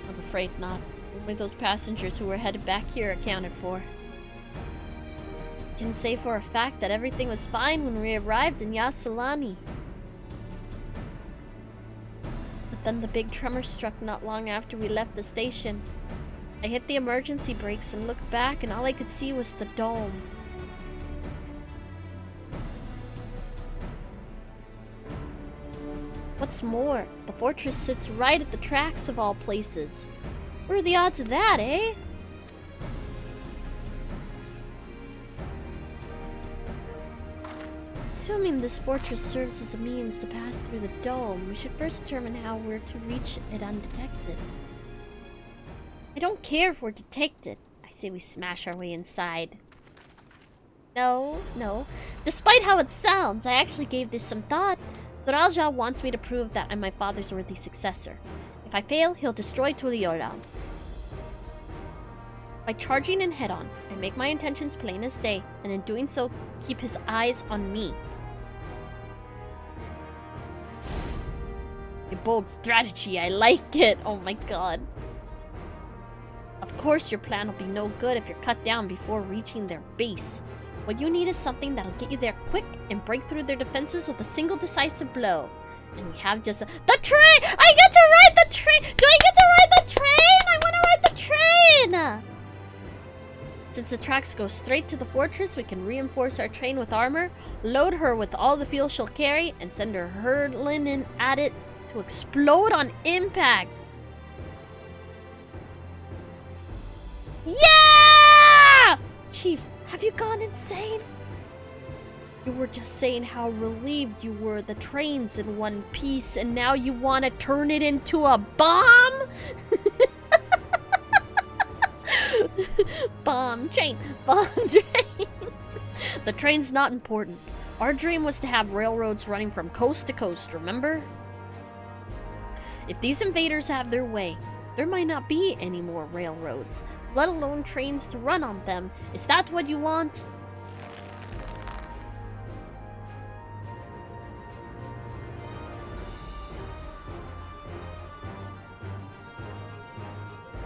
I'm afraid not. Like those passengers who were headed back here accounted for. I can say for a fact that everything was fine when we arrived in Yasulani. But then the big tremor struck not long after we left the station. I hit the emergency brakes and looked back, and all I could see was the dome. What's more, the fortress sits right at the tracks of all places. What are the odds of that, eh? Assuming this fortress serves as a means to pass through the dome, we should first determine how we're to reach it undetected. I don't care if we're detected. I say we smash our way inside. No. Despite how it sounds, I actually gave this some thought. Thoralja wants me to prove that I'm my father's worthy successor. If I fail, he'll destroy Tuliyollal. By charging in head-on, I make my intentions plain as day, and in doing so, keep his eyes on me. A bold strategy, I like it! Oh my god. Of course your plan will be no good if you're cut down before reaching their base. What you need is something that'll get you there quick and break through their defenses with a single decisive blow. And we have just the train! I get to ride the train! Do I get to ride the train? I want to ride the train! Since the tracks go straight to the fortress, we can reinforce our train with armor, load her with all the fuel she'll carry, and send her hurtling in at it to explode on impact. Yeah! Chief, have you gone insane? You were just saying how relieved you were the train's in one piece, and now you want to turn it into a bomb? Bomb train. The train's not important. Our dream was to have railroads running from coast to coast, remember? If these invaders have their way, there might not be any more railroads, let alone trains to run on them. Is that what you want?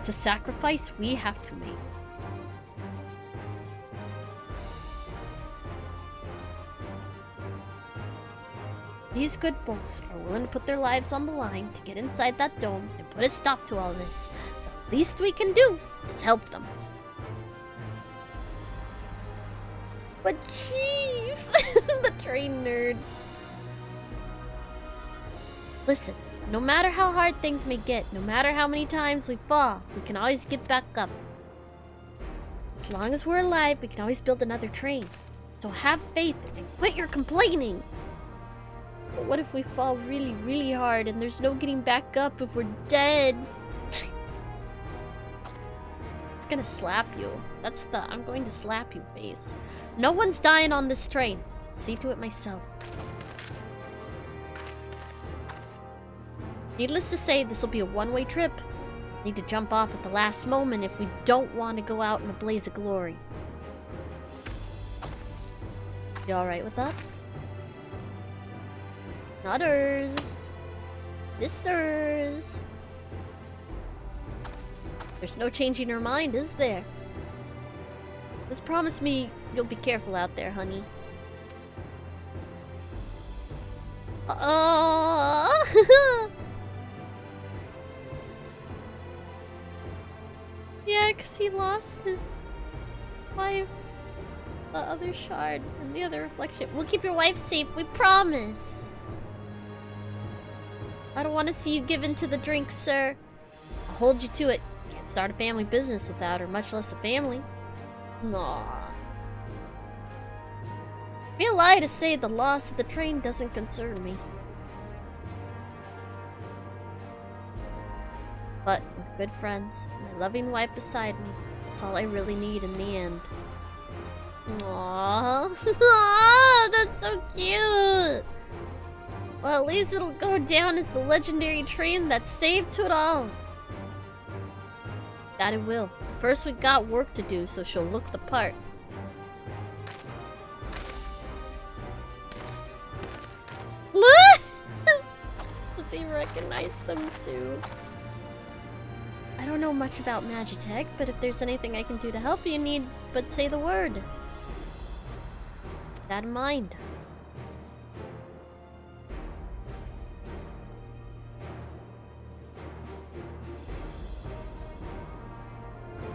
It's a sacrifice we have to make. These good folks are willing to put their lives on the line to get inside that dome and put a stop to all this. The least we can do is help them. But Chief, the train nerd. Listen, no matter how hard things may get, no matter how many times we fall, we can always get back up. As long as we're alive, we can always build another train. So have faith and quit your complaining. But what if we fall really, really hard and there's no getting back up if we're dead? It's gonna slap you. That's the I'm going to slap you face. No one's dying on this train. See to it myself. Needless to say, this will be a one-way trip. Need to jump off at the last moment if we don't want to go out in a blaze of glory. You alright with that? Nutters! Misters! There's no changing her mind, is there? Just promise me you'll be careful out there, honey. Yeah, because he lost his wife, the other shard, and the other reflection. We'll keep your wife safe, we promise. I don't want to see you give in to the drink, sir. I'll hold you to it. Can't start a family business without her, much less a family. Aww. Be a lie to say the loss of the train doesn't concern me. But with good friends, and my loving wife beside me, that's all I really need in the end. Aww. Aww, that's so cute! Well, at least it'll go down as the legendary train that saved Tural. That it will. First we got work to do, so she'll look the part. Does he recognize them too? I don't know much about Magitech, but if there's anything I can do to help, you need but say the word. Keep that in mind.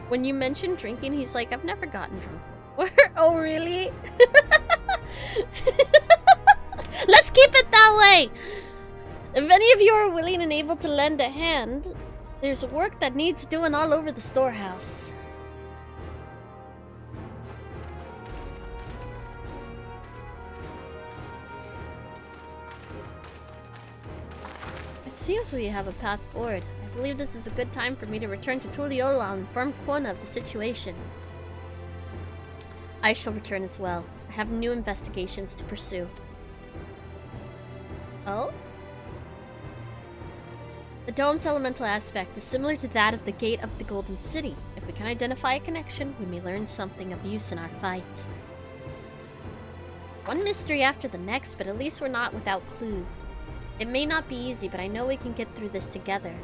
When you mention drinking, he's like, I've never gotten drunk. Oh, really? Let's keep it that way! If any of you are willing and able to lend a hand, there's work that needs doing all over the storehouse. It seems we have a path forward. I believe this is a good time for me to return to Tuliyola and inform Koana of the situation. I shall return as well. I have new investigations to pursue. Oh? The dome's elemental aspect is similar to that of the Gate of the Golden City. If we can identify a connection, we may learn something of use in our fight. One mystery after the next, but at least we're not without clues. It may not be easy, but I know we can get through this together.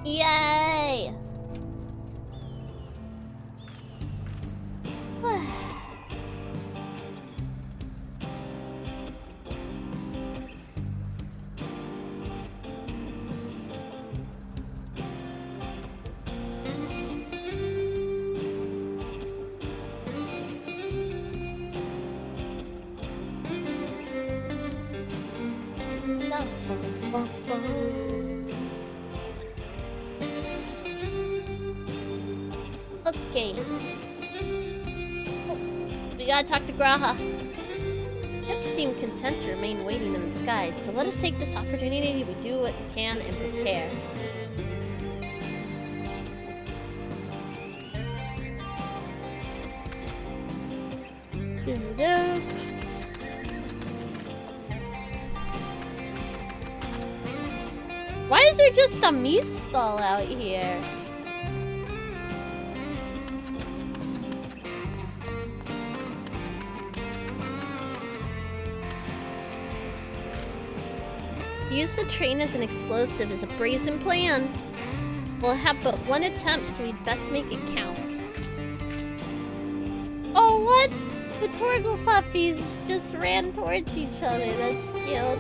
Yay! Okay. Oh, we gotta talk to Graha. Ships seem content to remain waiting in the skies, so let us take this opportunity to do what we can and prepare. Why is there just a meat stall out here? Use the train as an explosive is a brazen plan. We'll have but one attempt, so we'd best make it count. Oh, what? The Torgle puppies just ran towards each other. That's cute.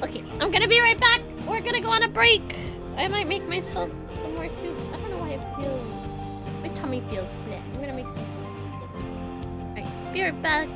Okay, I'm gonna be right back. We're gonna go on a break. I might make myself some more soup. I don't know why I feel... my tummy feels bleh. I'm gonna make some soup. Alright, be right back.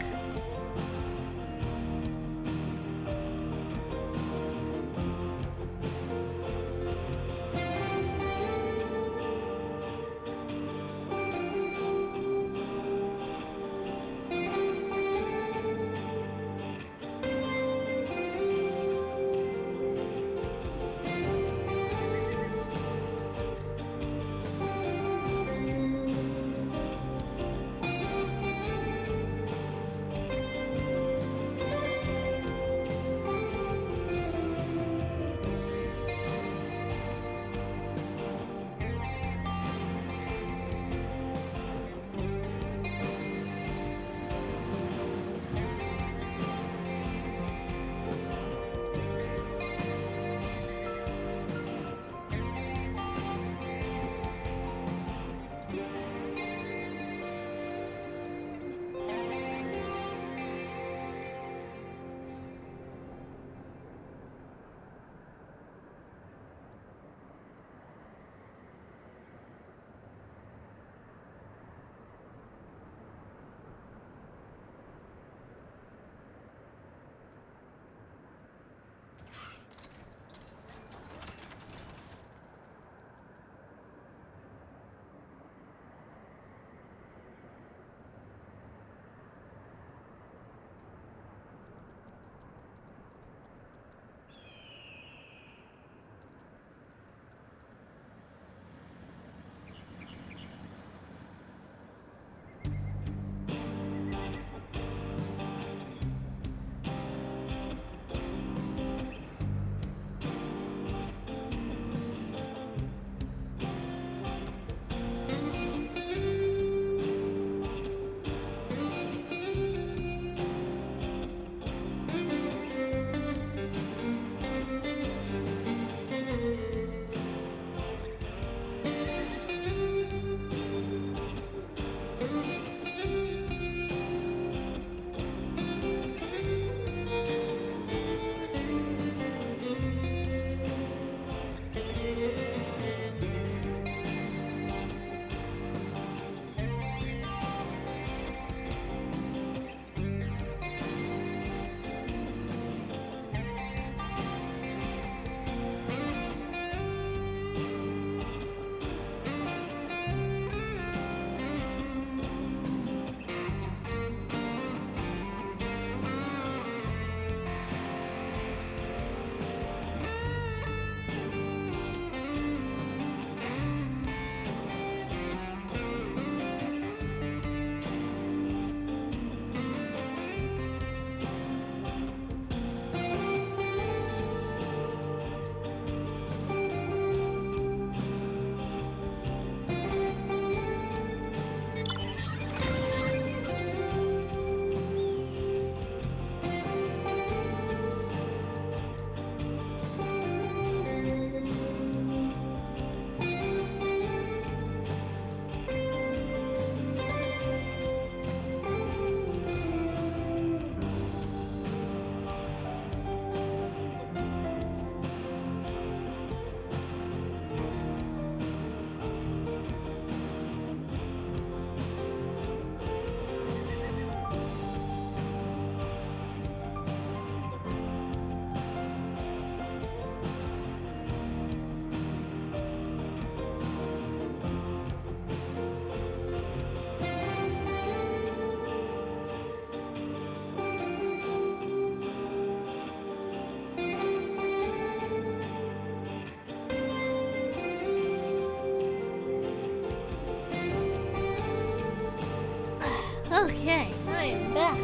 Okay, I am back.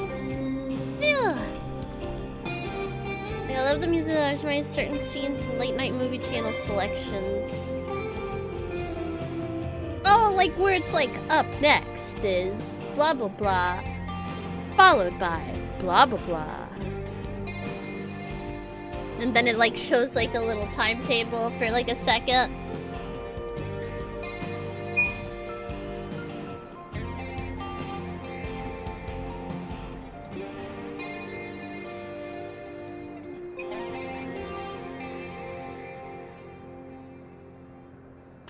Phew. I love the music that reminds certain scenes in late night movie channel selections. Oh, like where it's like up next is blah blah blah, followed by blah blah blah. And then it like shows like a little timetable for like a second.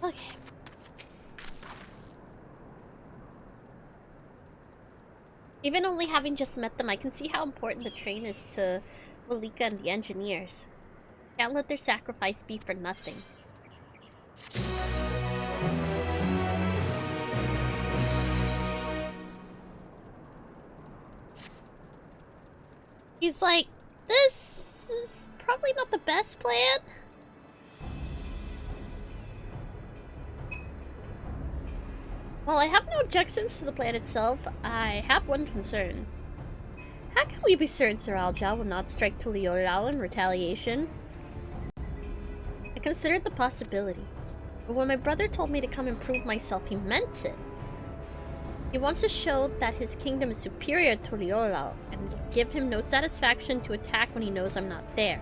Okay. Even only having just met them, I can see how important the train is to Malika and the engineers. Can't let their sacrifice be for nothing. He's like, this is probably not the best plan. While I have no objections to the plan itself, I have one concern. How can we be certain Sir Alja will not strike Tuliolao in retaliation? I considered the possibility, but when my brother told me to come and prove myself, he meant it. He wants to show that his kingdom is superior to Tuliolao, and it'll give him no satisfaction to attack when he knows I'm not there.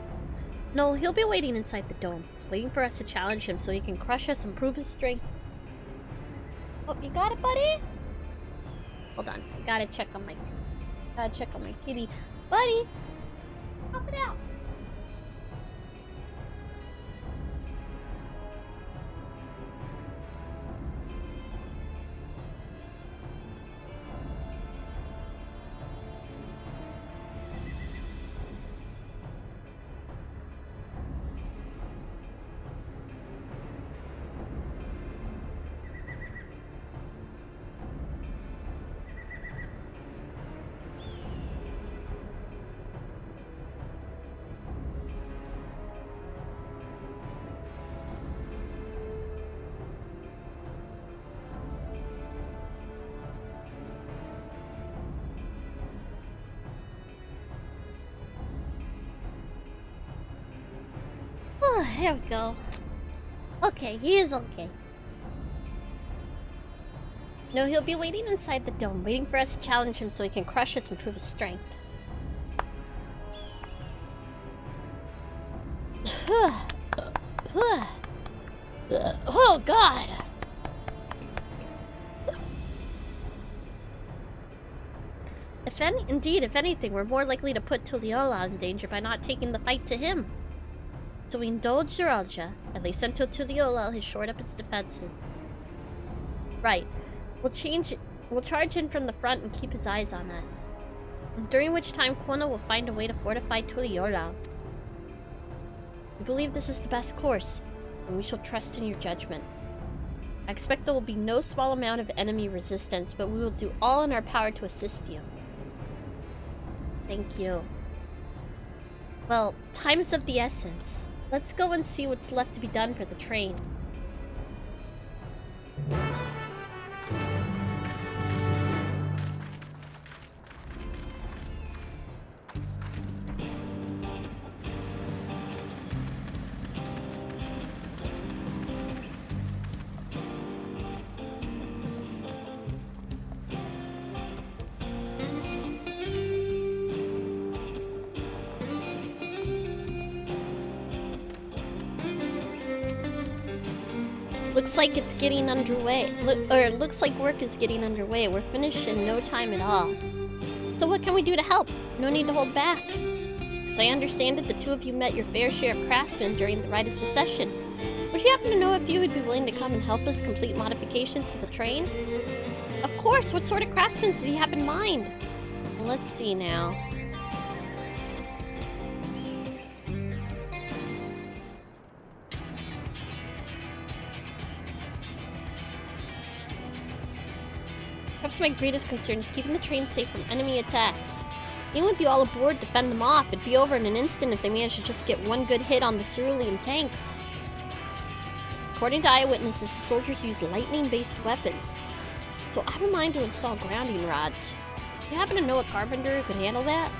No, he'll be waiting inside the dome, waiting for us to challenge him so he can crush us and prove his strength. Oh, you got it, buddy? Hold on, I gotta check on my kitty. Buddy! Pop it out! Here we go. Okay, he is okay. No, he'll be waiting inside the dome, waiting for us to challenge him so he can crush us and prove his strength. Oh, God! If anything, we're more likely to put Tuliolao in danger by not taking the fight to him. So we indulge Zeralja, at least until Tuliolao has shored up its defenses. Right. We'll charge in from the front and keep his eyes on us. During which time Koana will find a way to fortify Tuliolao. We believe this is the best course, and we shall trust in your judgment. I expect there will be no small amount of enemy resistance, but we will do all in our power to assist you. Thank you. Well, time is of the essence. Let's go and see what's left to be done for the train. Looks like it's getting underway. Looks like work is getting underway. We're finished in no time at all. So what can we do to help? No need to hold back. As I understand it, the two of you met your fair share of craftsmen during the rite of secession. Would you happen to know if you would be willing to come and help us complete modifications to the train? Of course! What sort of craftsmen do you have in mind? Well, let's see now. Perhaps my greatest concern is keeping the train safe from enemy attacks. Even with you all aboard to fend them off, it'd be over in an instant if they managed to just get one good hit on the cerulean tanks. According to eyewitnesses, the soldiers use lightning-based weapons. So I have in mind to install grounding rods. You happen to know a carpenter who could handle that?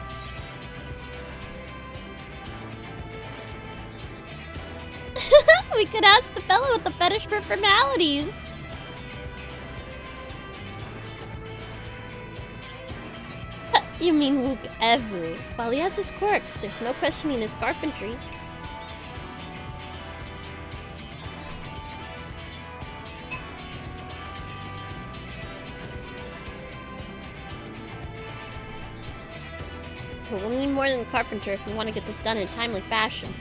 We could ask the fellow with the fetish for formalities. You mean whoever? While he has his quirks, there's no questioning his carpentry. We'll need more than a carpenter if we want to get this done in a timely fashion.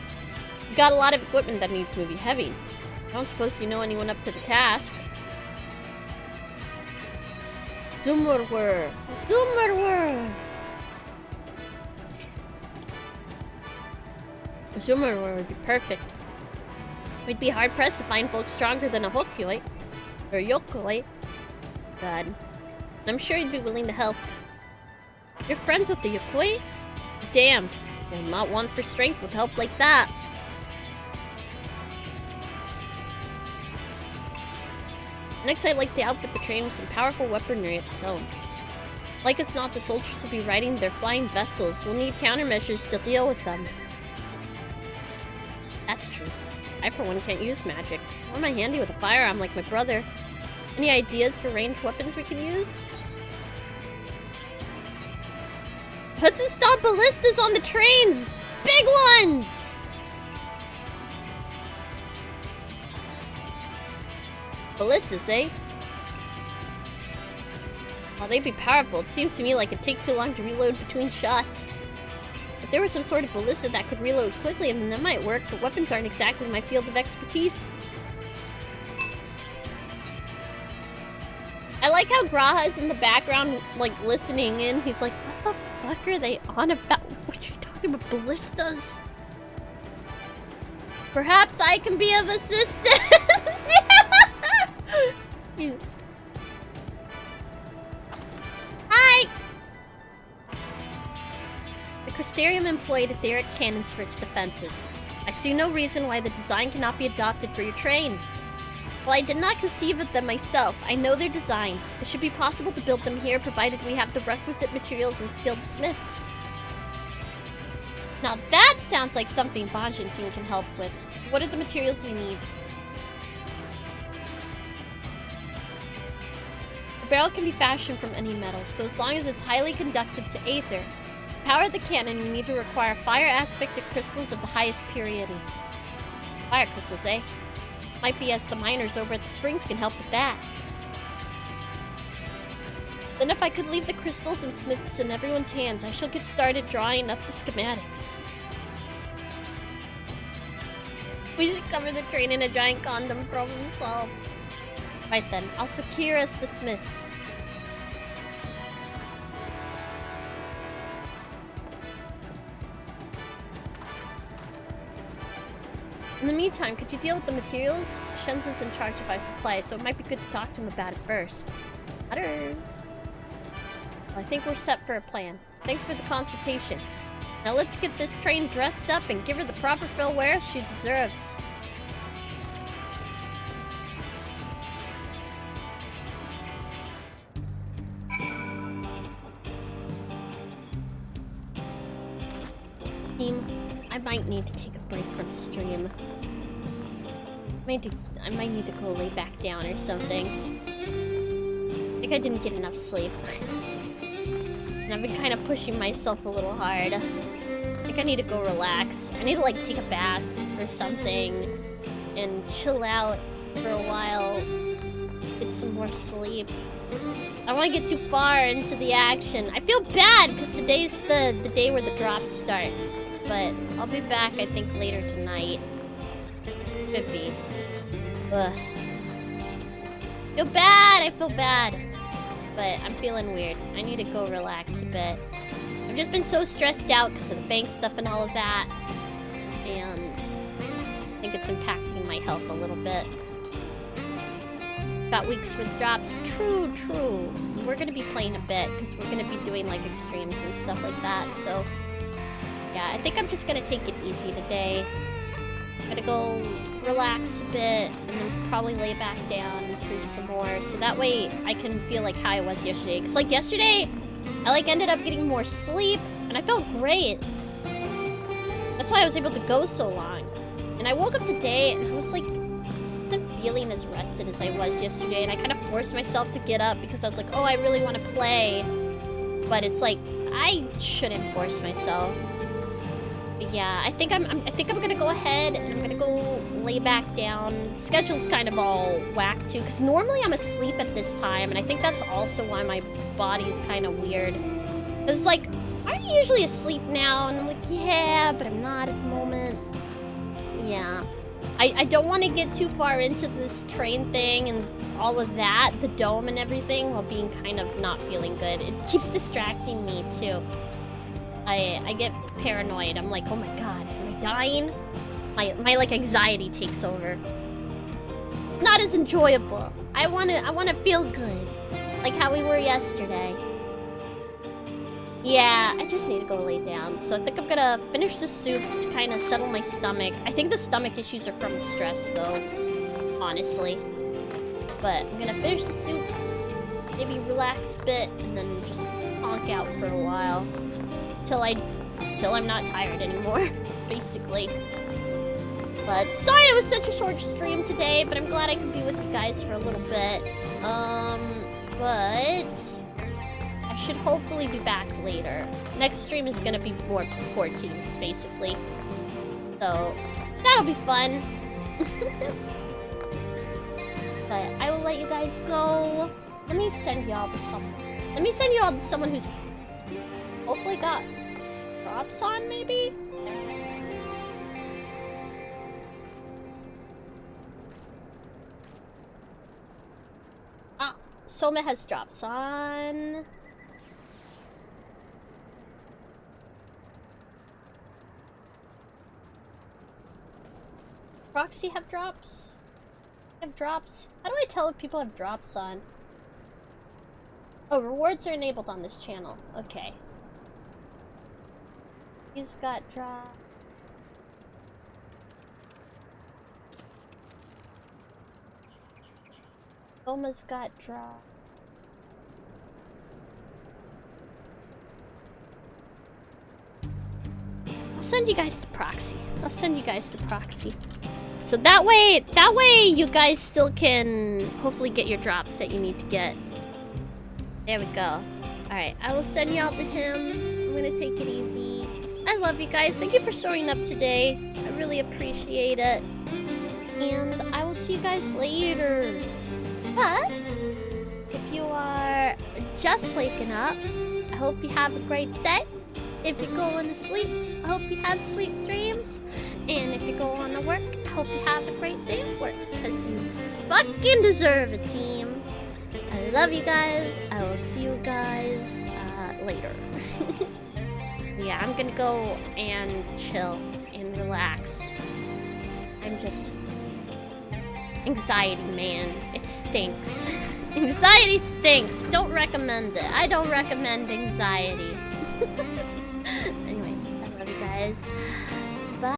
We've got a lot of equipment that needs to be heavy. I don't suppose you know anyone up to the task. Zoomerwur! Zoomerwur! Zoomerwur would be perfect. We'd be hard-pressed to find folks stronger than a Hokulite. Or Yokulite. God. I'm sure he'd be willing to help. You're friends with the Yokoi? Damned. You'll not want for strength with help like that. Next, I'd like to outfit the train with some powerful weaponry of its own. Like as not, the soldiers will be riding their flying vessels. We'll need countermeasures to deal with them. That's true. I, for one, can't use magic. Or am I handy with a firearm like my brother? Any ideas for ranged weapons we can use? Let's install ballistas on the trains! Big ones! Ballistas, eh? While they'd be powerful, it seems to me like it'd take too long to reload between shots. If there was some sort of ballista that could reload quickly, then that might work, but weapons aren't exactly my field of expertise. I like how Graha's in the background, like, listening in. He's like, what the fuck are they on about? What are you talking about? Ballistas? Perhaps I can be of assistance? Hi! The Crystarium employed etheric cannons for its defenses. I see no reason why the design cannot be adopted for your train. While I did not conceive of them myself, I know their design. It should be possible to build them here, provided we have the requisite materials and skilled smiths. Now that sounds like something Bonjantine can help with. What are the materials we need? The barrel can be fashioned from any metal, so as long as it's highly conductive to aether. To power the cannon, you need to require fire-aspected crystals of the highest purity. Fire crystals, eh? Might be as the miners over at the springs can help with that. Then if I could leave the crystals and smiths in everyone's hands, I shall get started drawing up the schematics. We should cover the train in a giant condom, problem solved. Right then, I'll secure us the smiths. In the meantime, could you deal with the materials? Shensen's in charge of our supply, so it might be good to talk to him about it first. Others. Well, I think we're set for a plan. Thanks for the consultation. Now let's get this train dressed up and give her the proper farewell she deserves. I might need to take a break from stream. I might need to go lay back down or something. I think I didn't get enough sleep. And I've been kind of pushing myself a little hard. I think I need to go relax. I need to like take a bath or something and chill out for a while. Get some more sleep. I don't want to get too far into the action. I feel bad because today's the day where the drops start. But I'll be back, I think, later tonight. Should be. Ugh. Feel bad! I feel bad. But I'm feeling weird. I need to go relax a bit. I've just been so stressed out because of the bank stuff and all of that. And I think it's impacting my health a little bit. Got weeks for the drops. True, true. We're going to be playing a bit because we're going to be doing like extremes and stuff like that. So yeah, I think I'm just gonna take it easy today. Gotta go relax a bit and then probably lay back down and sleep some more. So that way I can feel like how I was yesterday. Cause like yesterday, I like ended up getting more sleep, and I felt great. That's why I was able to go so long. And I woke up today, and I was like, wasn't feeling as rested as I was yesterday, and I kind of forced myself to get up because I was like, oh, I really want to play. But it's like, I shouldn't force myself. But yeah, I think I'm gonna go ahead and I'm gonna go lay back down. The schedule's kind of all whacked too, because normally I'm asleep at this time, and I think that's also why my body is kind of weird. It's like, aren't you usually asleep now? And I'm like, yeah, but I'm not at the moment. Yeah. I don't want to get too far into this train thing and all of that, the dome and everything, while being kind of not feeling good. It keeps distracting me too. I get paranoid. I'm like, oh my god, am I dying? My like anxiety takes over. Not as enjoyable. I wanna feel good, like how we were yesterday. Yeah, I just need to go lay down. So I think I'm gonna finish the soup to kind of settle my stomach. I think the stomach issues are from stress though, honestly. But I'm gonna finish the soup, maybe relax a bit, and then just honk out for a while. Till I'm not tired anymore, basically. But sorry it was such a short stream today, but I'm glad I could be with you guys for a little bit. But I should hopefully be back later. Next stream is gonna be more 14, basically. So that'll be fun. But I will let you guys go. Let me send y'all to someone. Let me send y'all to someone who's hopefully got drops on, maybe? Ah, Soma has drops on. Roxy have drops? Have drops? How do I tell if people have drops on? Oh, rewards are enabled on this channel. Okay. He's got drops. Soma's got drops. I'll send you guys to proxy. So that way you guys still can hopefully get your drops that you need to get. There we go. Alright, I will send y'all to him. I'm gonna take it easy. I love you guys. Thank you for showing up today. I really appreciate it. And I will see you guys later. But if you are just waking up, I hope you have a great day. If you're going to sleep, I hope you have sweet dreams. And if you go on to work, I hope you have a great day at work. Because you fucking deserve it, team. I love you guys. I will see you guys later. Yeah, I'm gonna go and chill and relax. I'm just... Anxiety, man. It stinks. Anxiety stinks. Don't recommend it. I don't recommend anxiety. Anyway, I love you guys. Bye.